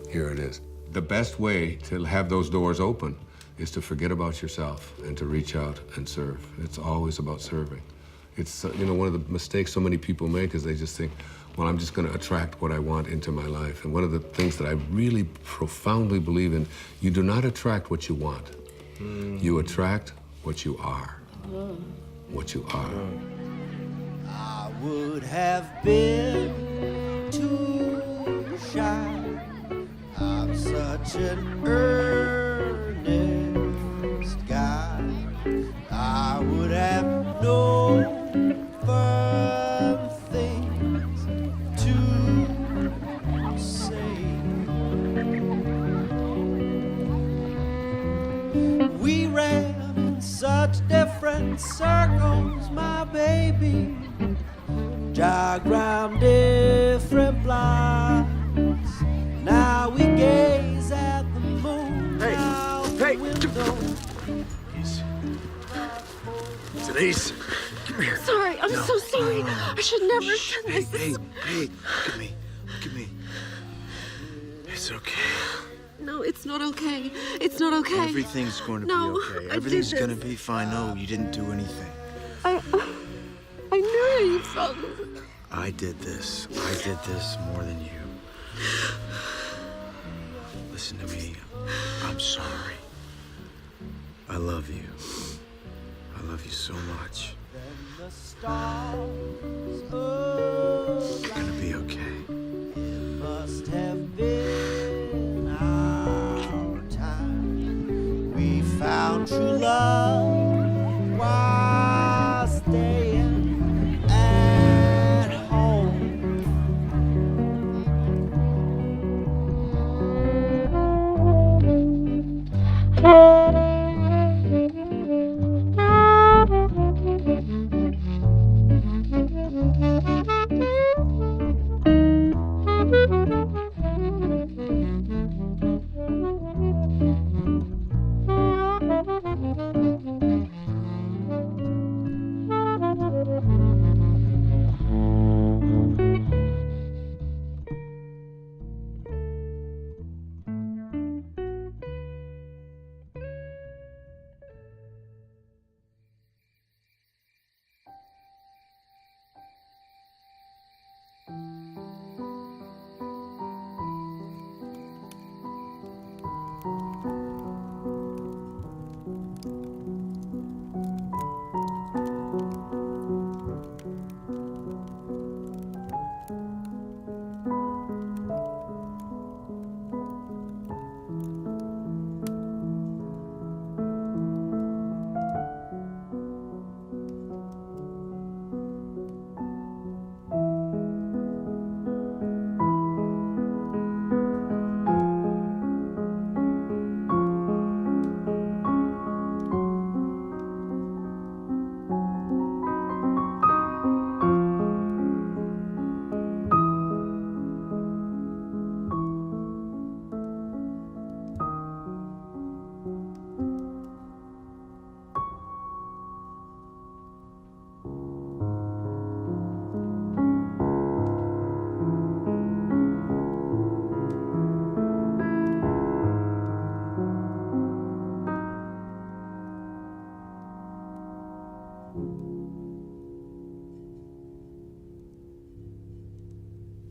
here it is. The best way to have those doors open is to forget about yourself and to reach out and serve. It's always about serving. It's, you know, one of the mistakes so many people make is they just think, well, I'm just gonna attract what I want into my life. And one of the things that I really profoundly believe in, you do not attract what you want. You attract what you are. What you are. I would have been too shy. I'm such an earnest guy. I would have known firm things to say. We ran in such different circles, my baby. Jogged round different blocks. Now we gaze at the moon out the window. Denise, come here. Sorry, I'm so sorry. I should never have done this. Hey, look at me. Look at me. It's okay. No, it's not okay. It's not okay. Everything's going to No, be okay. I did Everything's this. going to be fine. No, you didn't do anything. I knew how you felt. I did this. I did this more than you. Listen to me. I'm sorry. I love you. I love you so much. You're gonna be okay. Must have been our time. We found true love while staying at home.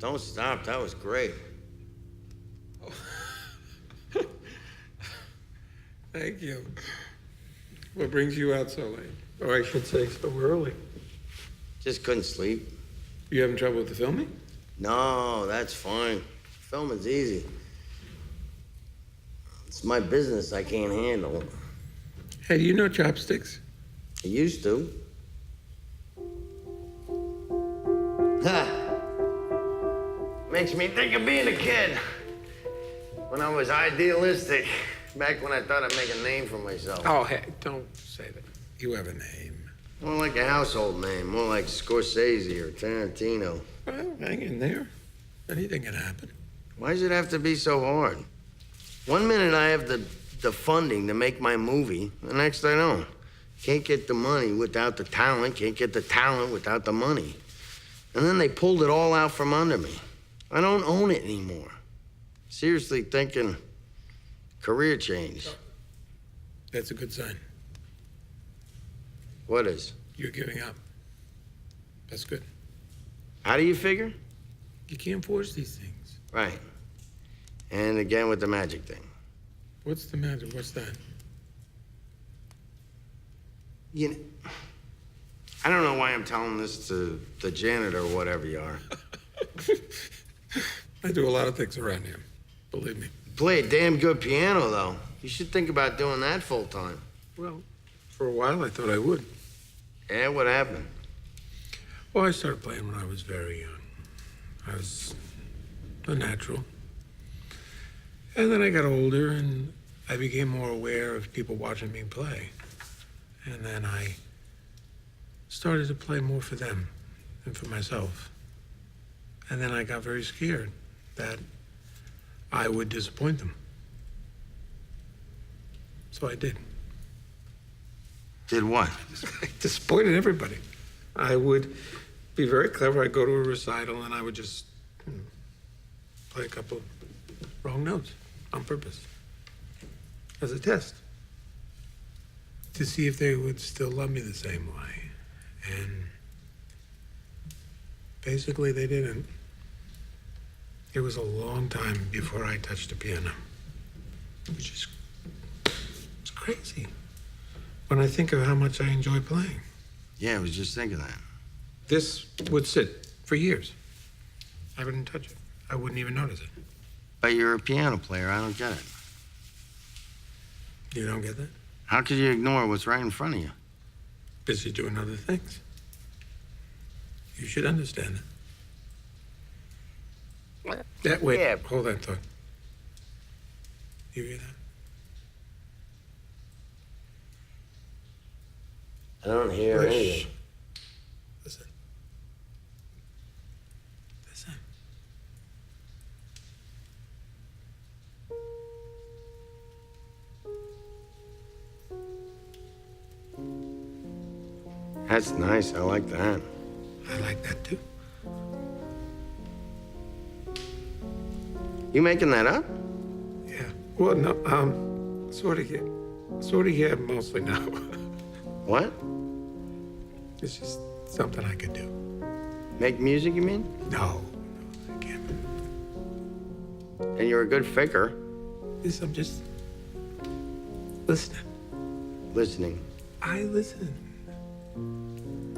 Don't stop, that was great. Thank you. What brings you out so late? Or I should say so early. Just couldn't sleep. You having trouble with the filming? No, that's fine. Filming's easy. It's my business I can't handle. Hey, do you know chopsticks? I used to. Ha! Makes me think of being a kid. When I was idealistic. Back when I thought I'd make a name for myself. Oh, hey, don't say that. You have a name. More like a household name. More like Scorsese or Tarantino. Well, hang in there. Anything can happen. Why does it have to be so hard? One minute I have the funding to make my movie, the next I don't. Can't get the money without the talent, can't get the talent without the money. And then they pulled it all out from under me. I don't own it anymore. Seriously thinking career change. That's a good sign. What is? You're giving up. That's good. How do you figure? You can't force these things. Right. And again with the magic thing. What's the matter? What's that? You know, I don't know why I'm telling this to the janitor or whatever you are. I do a lot of things around here, believe me. Play a damn good piano, though. You should think about doing that full time. Well, for a while I thought I would. Yeah, what happened? Well, I started playing when I was very young. I was a natural. And then I got older and I became more aware of people watching me play. And then I started to play more for them than for myself. And then I got very scared that I would disappoint them. So I did. Did what? I disappointed everybody. I would be very clever. I'd go to a recital and I would just play a couple wrong notes on purpose as a test to see if they would still love me the same way. And basically they didn't. It was a long time before I touched a piano, which is it's crazy when I think of how much I enjoy playing. Yeah, I was just thinking that. This would sit for years. I wouldn't touch it. I wouldn't even notice it. But you're a piano player. I don't get it. You don't get that? How could you ignore what's right in front of you? Busy doing other things. You should understand it. Yeah, wait, Yeah. hold that thought. You hear that? I don't hear Hush. anything. Listen. Listen. That's nice. I like that. I like that too. You making that up? Yeah. Well, no, sort of, yeah, mostly no. What? It's just something I could do. Make music, you mean? No. And you're a good faker. Yes, I'm just listening. Listening. I listen. And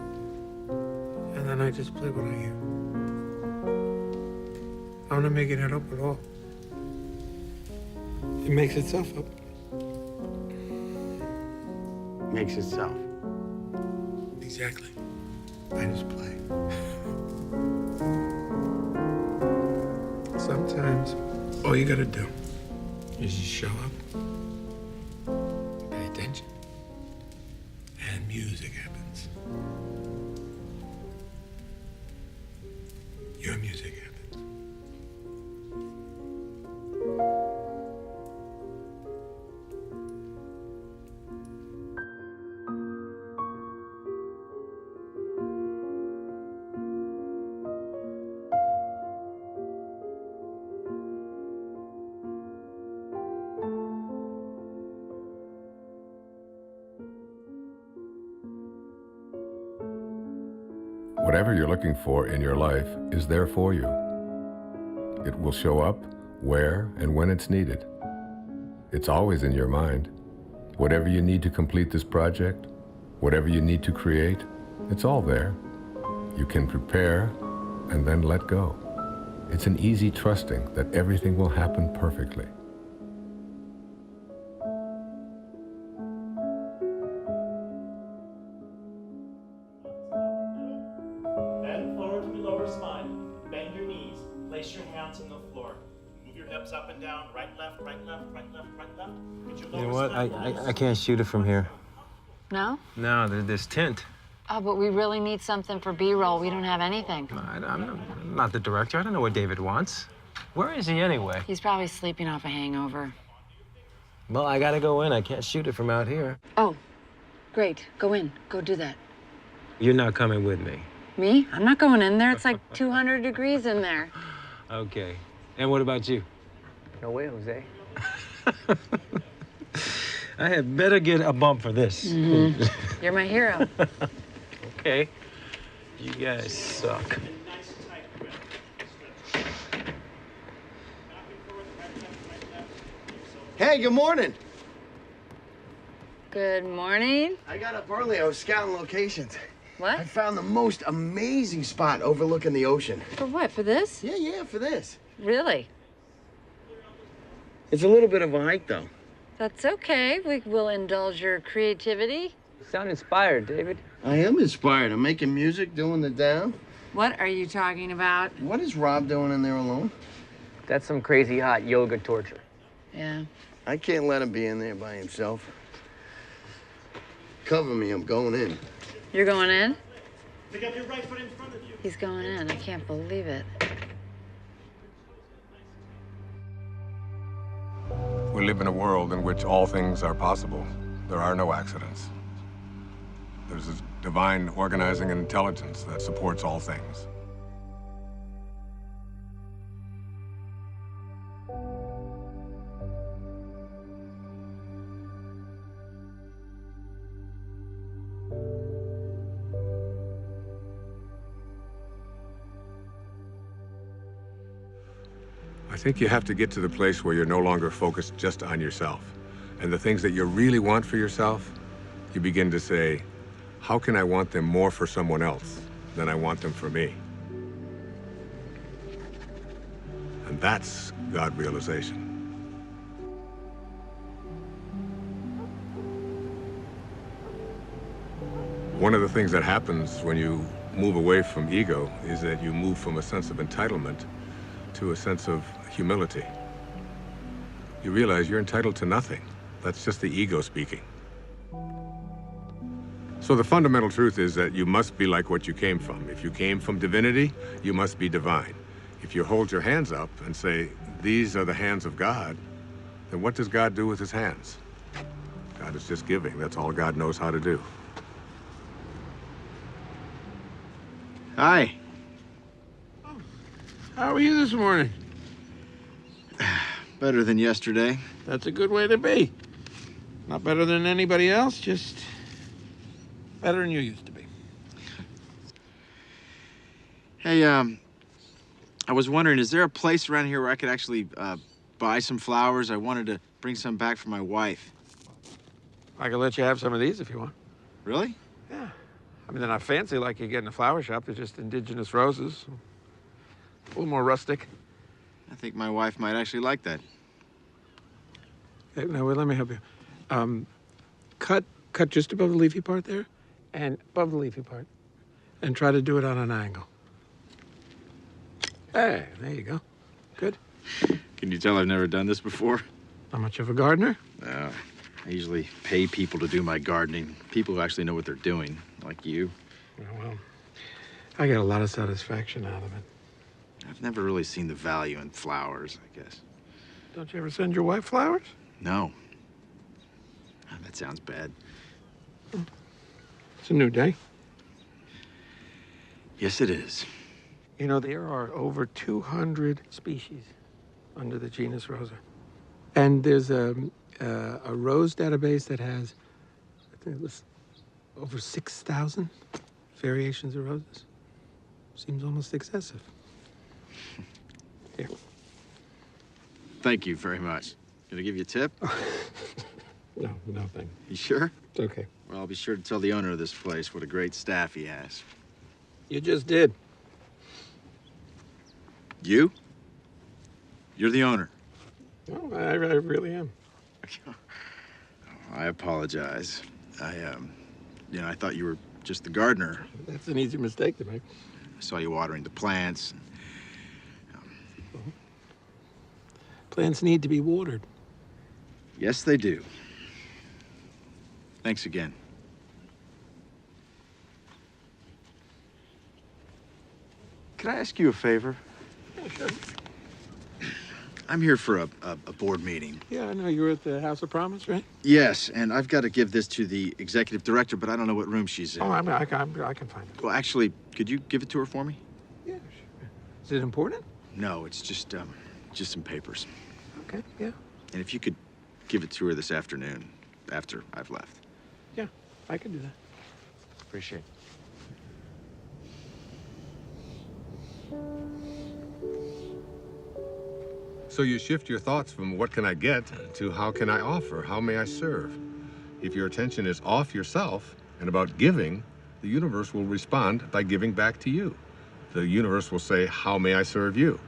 then I just play what I hear. I'm not making it up at all. It makes itself up. Makes itself. Exactly. I just play. Sometimes all you gotta do is just show up, pay attention, and music happens. Your music happens. Whatever you're looking for in your life is there for you. It will show up where and when it's needed. It's always in your mind. Whatever you need to complete this project, whatever you need to create, it's all there. You can prepare and then let go. It's an easy trusting that everything will happen perfectly. Bend forward to your lower spine. Bend your knees. Place your hands on the floor. Move your hips up and down. Right, left, right, left, right, left, right, left. Get your You know lower what? spine I can't shoot it from here. No? No, there's tint. Oh, but we really need something for B-roll. We don't have anything. I'm not the director. I don't know what David wants. Where is he anyway? He's probably sleeping off a hangover. Well, I gotta go in. I can't shoot it from out here. Oh, great. Go in. Go do that. You're not coming with me. Me? I'm not going in there. It's like 200 degrees in there. Okay. And what about you? No way, Jose. I had better get a bump for this. Mm-hmm. You're my hero. Okay. You guys suck. Hey, good morning. Good morning. I got up early. I was scouting locations. What? I found the most amazing spot overlooking the ocean. For what? For this? Yeah, for this. Really? It's a little bit of a hike, though. That's okay. We will indulge your creativity. You sound inspired, David. I am inspired. I'm making music, doing the down. What are you talking about? What is Rob doing in there alone? That's some crazy hot yoga torture. Yeah. I can't let him be in there by himself. Cover me, I'm going in. You're going in? Pick up your right foot in front of you. He's going in. I can't believe it. We live in a world in which all things are possible. There are no accidents. There's a divine organizing intelligence that supports all things. I think you have to get to the place where you're no longer focused just on yourself. And the things that you really want for yourself, you begin to say, how can I want them more for someone else than I want them for me? And that's God realization. One of the things that happens when you move away from ego is that you move from a sense of entitlement to a sense of humility. You realize you're entitled to nothing. That's just the ego speaking. So the fundamental truth is that you must be like what you came from. If you came from divinity, you must be divine. If you hold your hands up and say, these are the hands of God, then what does God do with his hands? God is just giving. That's all God knows how to do. Hi. How are you this morning? Better than yesterday. That's a good way to be. Not better than anybody else, just better than you used to be. Hey, I was wondering, is there a place around here where I could actually buy some flowers? I wanted to bring some back for my wife. I can let you have some of these if you want. Really? Yeah. I mean, they're not fancy like you get in a flower shop. They're just indigenous roses. A little more rustic. I think my wife might actually like that. Hey, no, wait, let me help you. Cut just above the leafy part there, and above the leafy part, and try to do it on an angle. Hey, there you go. Good. Can you tell I've never done this before? Not much of a gardener? No. I usually pay people to do my gardening. People who actually know what they're doing, like you. Oh, well, I get a lot of satisfaction out of it. I've never really seen the value in flowers, I guess. Don't you ever send your wife flowers? No. Oh, that sounds bad. It's a new day. Yes, it is. You know, there are over 200 species under the genus Rosa. And there's a rose database that has, I think it was over 6,000 variations of roses. Seems almost excessive. Here. Thank you very much. Can I give you a tip? No, thank you. You sure? It's okay. Well, I'll be sure to tell the owner of this place what a great staff he has. You just did. You? You're the owner. No, I really am. I apologize. I thought you were just the gardener. That's an easy mistake to make. I saw you watering the plants. Plants need to be watered. Yes, they do. Thanks again. Can I ask you a favor? Yeah, sure. I'm here for a board meeting. Yeah, I know. You were at the House of Promise, right? Yes, and I've got to give this to the executive director, but I don't know what room she's in. Oh, I can find it. Well, actually, could you give it to her for me? Yeah, sure. Is it important? No, it's just some papers. Okay, yeah. And if you could give it to her this afternoon, after I've left. Yeah, I can do that. Appreciate it. So you shift your thoughts from what can I get to how can I offer, how may I serve? If your attention is off yourself and about giving, the universe will respond by giving back to you. The universe will say, how may I serve you?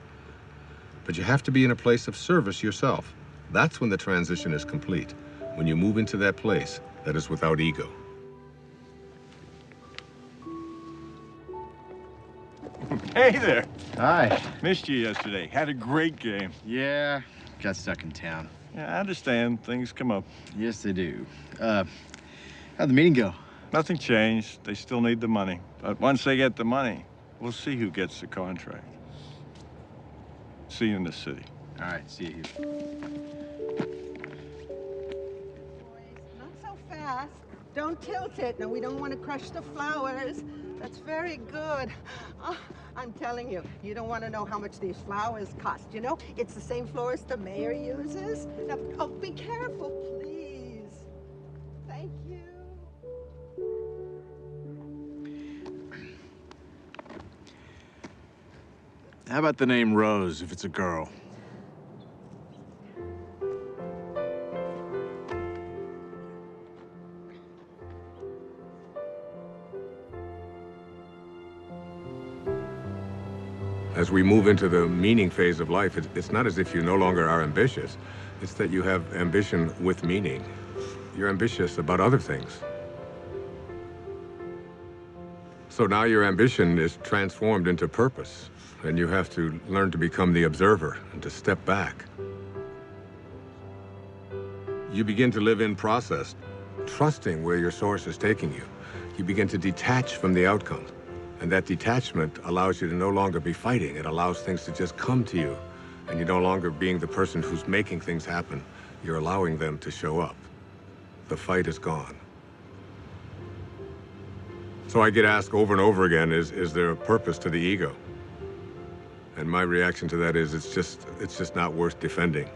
But you have to be in a place of service yourself. That's when the transition is complete, when you move into that place that is without ego. Hey there. Hi. Missed you yesterday. Had a great game. Yeah, got stuck in town. Yeah, I understand. Things come up. Yes, they do. How'd the meeting go? Nothing changed. They still need the money. But once they get the money, we'll see who gets the contract. See you in the city. All right, see you. Not so fast. Don't tilt it. No, we don't want to crush the flowers. That's very good. Oh, I'm telling you, you don't want to know how much these flowers cost. You know, it's the same florist the mayor uses. Now, oh, be careful, please. Thank you. How about the name Rose if it's a girl? As we move into the meaning phase of life, it's not as if you no longer are ambitious. It's that you have ambition with meaning. You're ambitious about other things. So now your ambition is transformed into purpose, and you have to learn to become the observer and to step back. You begin to live in process, trusting where your source is taking you. You begin to detach from the outcome. And that detachment allows you to no longer be fighting. It allows things to just come to you. And you're no longer being the person who's making things happen. You're allowing them to show up. The fight is gone. So I get asked over and over again, is there a purpose to the ego? And my reaction to that is it's just not worth defending.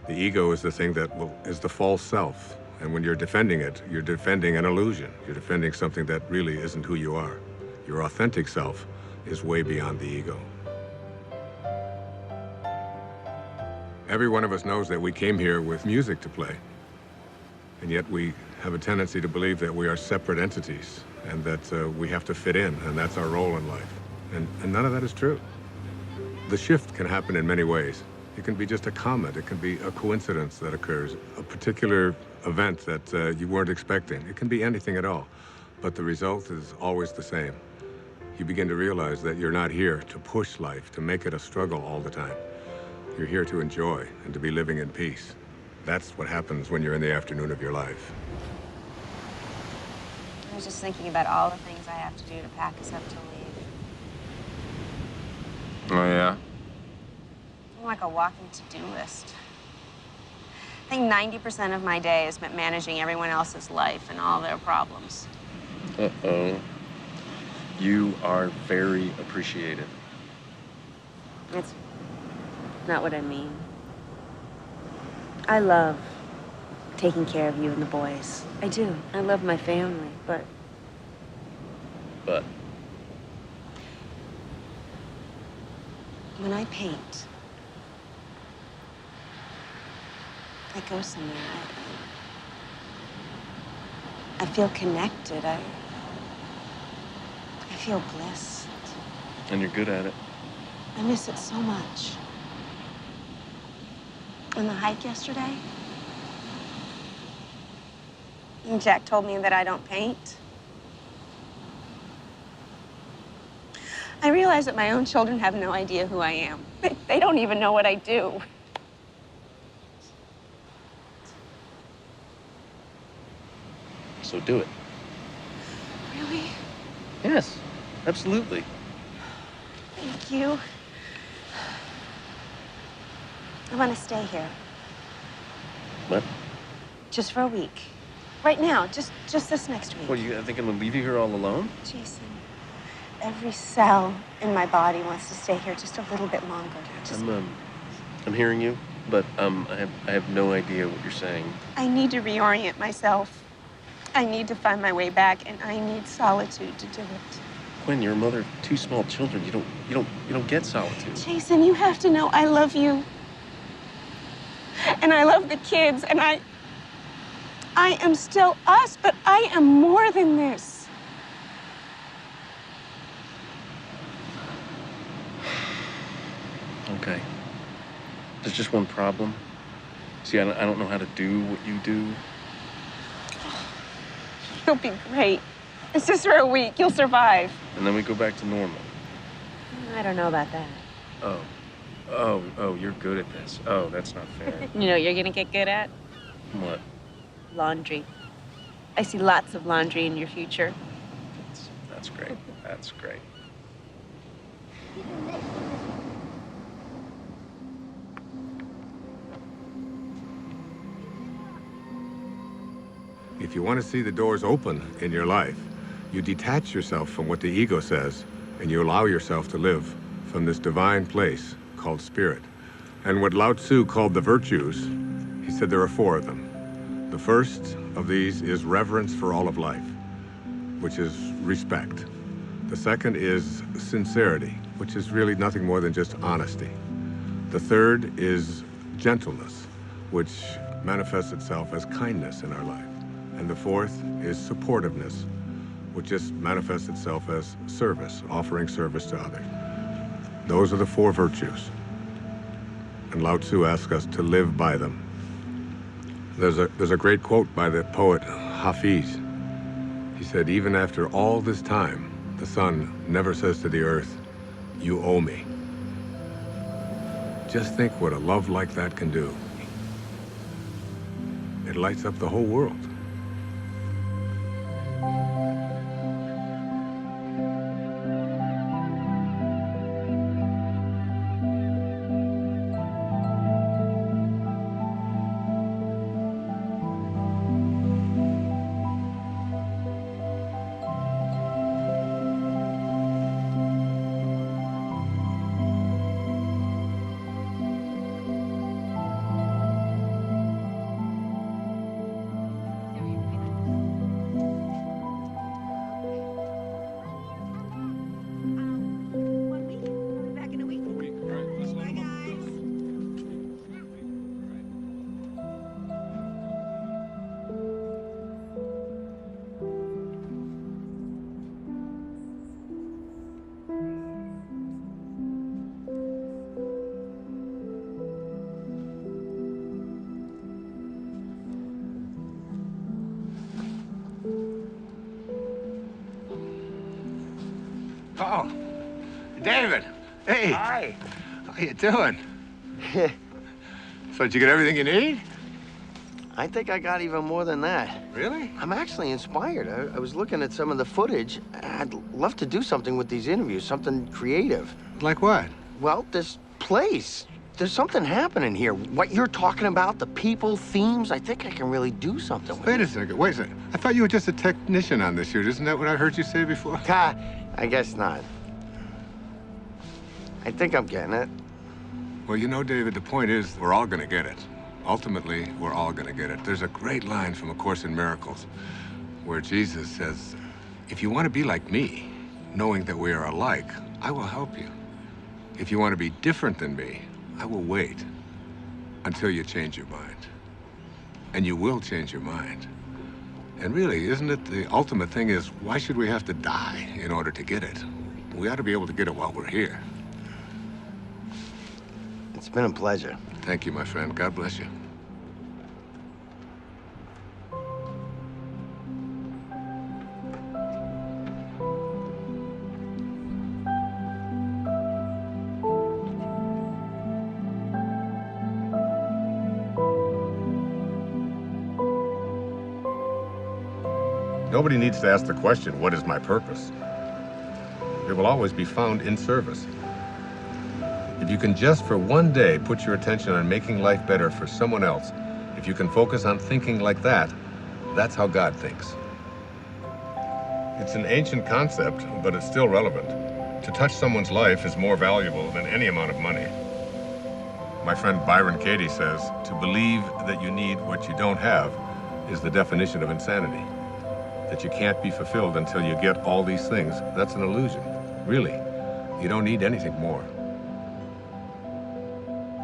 The ego is the thing that is the false self. And when you're defending it, you're defending an illusion. You're defending something that really isn't who you are. Your authentic self is way beyond the ego. Every one of us knows that we came here with music to play, and yet we have a tendency to believe that we are separate entities and that we have to fit in, and that's our role in life. And none of that is true. The shift can happen in many ways. It can be just a comment. It can be a coincidence that occurs, a particular event that you weren't expecting. It can be anything at all, but the result is always the same. You begin to realize that you're not here to push life, to make it a struggle all the time. You're here to enjoy and to be living in peace. That's what happens when you're in the afternoon of your life. I was just thinking about all the things I have to do to pack us up to leave. Oh, yeah? I'm like a walking to-do list. I think 90% of my day is spent managing everyone else's life and all their problems. Uh-oh. You are very appreciative. It's not what I mean. I love taking care of you and the boys. I do. I love my family, but... But? When I paint, I go somewhere. I feel connected. I feel blessed. And you're good at it. I miss it so much. On the hike yesterday, and Jack told me that I don't paint. I realize that my own children have no idea who I am. They don't even know what I do. So do it. Really? Yes, absolutely. Thank you. I want to stay here. What? Just for a week. Right now, just this next week. What, you think I'm gonna leave you here all alone? Jason, every cell in my body wants to stay here just a little bit longer. Just... I'm hearing you, but I have no idea what you're saying. I need to reorient myself. I need to find my way back, and I need solitude to do it. Gwen, you're a mother of 2 small children. You don't get solitude. Jason, you have to know I love you. And I love the kids, and I I am still us, but I am more than this. Okay. There's just one problem. See, I don't know how to do what you do. You'll be great. It's just for a week. You'll survive. And then we go back to normal. I don't know about that. Oh, you're good at this. Oh, that's not fair. You know what you're gonna get good at? What? Laundry. I see lots of laundry in your future. That's great. That's great. If you want to see the doors open in your life, you detach yourself from what the ego says, and you allow yourself to live from this divine place called spirit. And what Lao Tzu called the virtues, he said there are 4 of them. The first of these is reverence for all of life, which is respect. The second is sincerity, which is really nothing more than just honesty. The third is gentleness, which manifests itself as kindness in our life. And the fourth is supportiveness, which just manifests itself as service, offering service to others. Those are the 4 virtues. And Lao Tzu asks us to live by them. There's a great quote by the poet Hafiz. He said, even after all this time, the sun never says to the earth, you owe me. Just think what a love like that can do. It lights up the whole world. Oh, David. Hey. Hi. How you doing? So did you get everything you need? I think I got even more than that. Really? I'm actually inspired. I was looking at some of the footage. I'd love to do something with these interviews, something creative. Like what? Well, this place. There's something happening here. What you're talking about, the people, themes, I think I can really do something with Wait a second. I thought you were just a technician on this shoot. Isn't that what I heard you say before? I guess not. I think I'm getting it. Well, you know, David, the point is we're all going to get it. Ultimately, we're all going to get it. There's a great line from A Course in Miracles where Jesus says, if you want to be like me, knowing that we are alike, I will help you. If you want to be different than me, I will wait until you change your mind. And you will change your mind. And really, isn't it the ultimate thing is, why should we have to die in order to get it? We ought to be able to get it while we're here. It's been a pleasure. Thank you, my friend. God bless you. Nobody needs to ask the question, what is my purpose? It will always be found in service. If you can just for one day put your attention on making life better for someone else, if you can focus on thinking like that, that's how God thinks. It's an ancient concept, but it's still relevant. To touch someone's life is more valuable than any amount of money. My friend Byron Katie says, to believe that you need what you don't have is the definition of insanity. That you can't be fulfilled until you get all these things, that's an illusion. Really, you don't need anything more.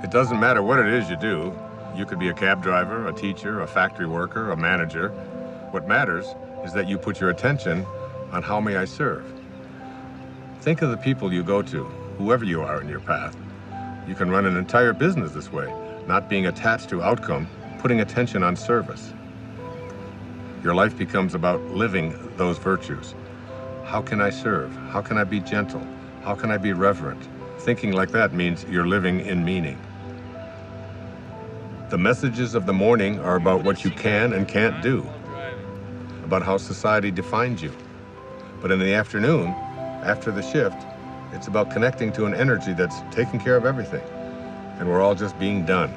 It doesn't matter what it is you do, You could be a cab driver, a teacher, a factory worker, a manager. What matters is that you put your attention on how may I serve. Think of the people you go to, whoever you are in your path. You can run an entire business this way, not being attached to outcome, putting attention on service. Your life becomes about living those virtues. How can I serve? How can I be gentle? How can I be reverent? Thinking like that means you're living in meaning. The messages of the morning are about what you can and can't do, about how society defines you. But in the afternoon, after the shift, it's about connecting to an energy that's taking care of everything, and we're all just being done.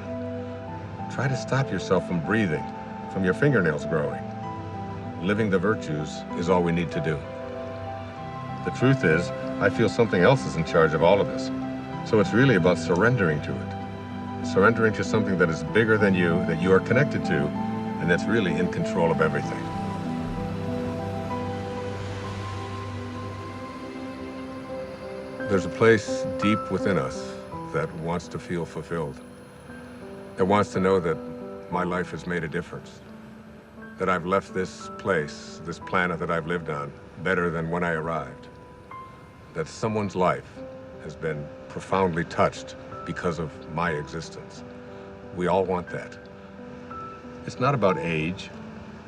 Try to stop yourself from breathing, from your fingernails growing. Living the virtues is all we need to do. The truth is, I feel something else is in charge of all of this. So it's really about surrendering to it. Surrendering to something that is bigger than you, that you are connected to, and that's really in control of everything. There's a place deep within us that wants to feel fulfilled, that wants to know that my life has made a difference, that I've left this place, this planet that I've lived on, better than when I arrived, that someone's life has been profoundly touched because of my existence. We all want that. It's not about age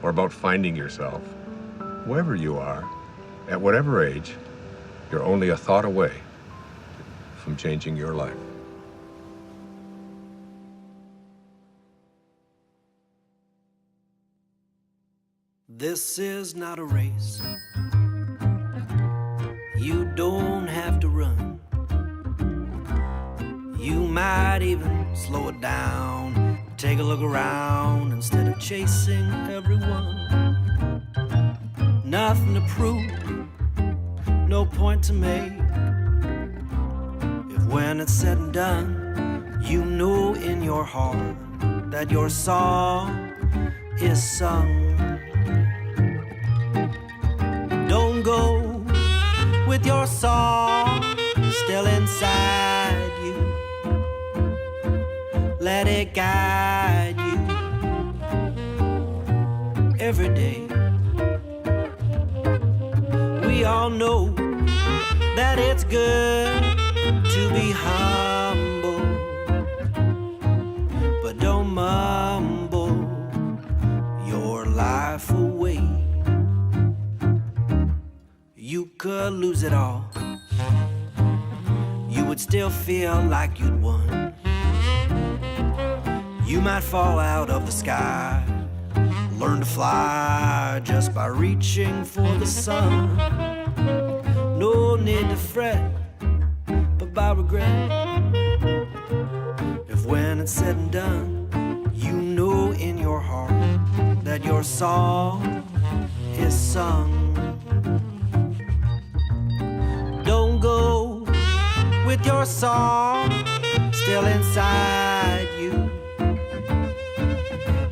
or about finding yourself. Wherever you are, at whatever age, you're only a thought away from changing your life. This is not a race. You don't have to run. You might even slow it down. Take a look around instead of chasing everyone. Nothing to prove, no point to make. If when it's said and done, you know in your heart that your song is sung. Don't go with your song still inside you. Let it guide you every day. We all know that it's good to be humble, but don't mumble your life away. You could lose it all. You would still feel like you'd won. You might fall out of the sky, learn to fly just by reaching for the sun. No need to fret, but by regret. If when it's said and done, you know in your heart that your song is sung. Don't go with your song still inside you.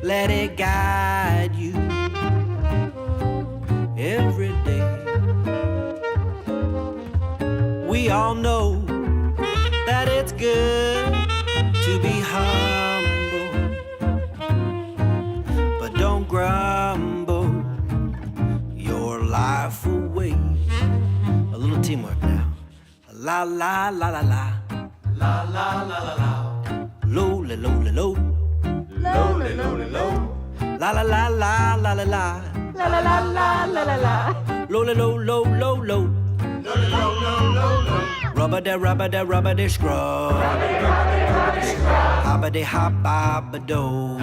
Let it guide you every day. We all know that it's good to be humble, but don't grumble your life away. A little teamwork now. La la la la la. La la la la la. Low la low la low. Low la low la low. La la la la la la la. La la la la la la la. Low la low low low low. Low la low low low low. Rubber da scrub. Hobba de hobba do.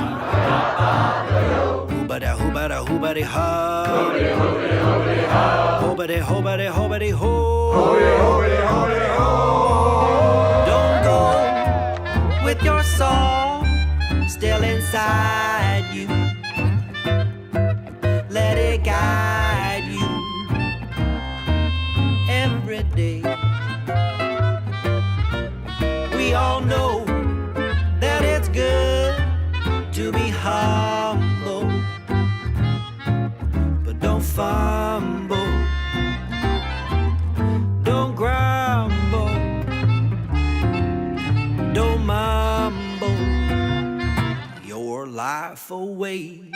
Hooba da hooba da hooba de hub. Hooba de hooba de hooba de ho. Don't go with your song still inside you. Let it guide you every day. We all know that it's good to be humble, but don't fumble. Don't grumble, don't mumble life away.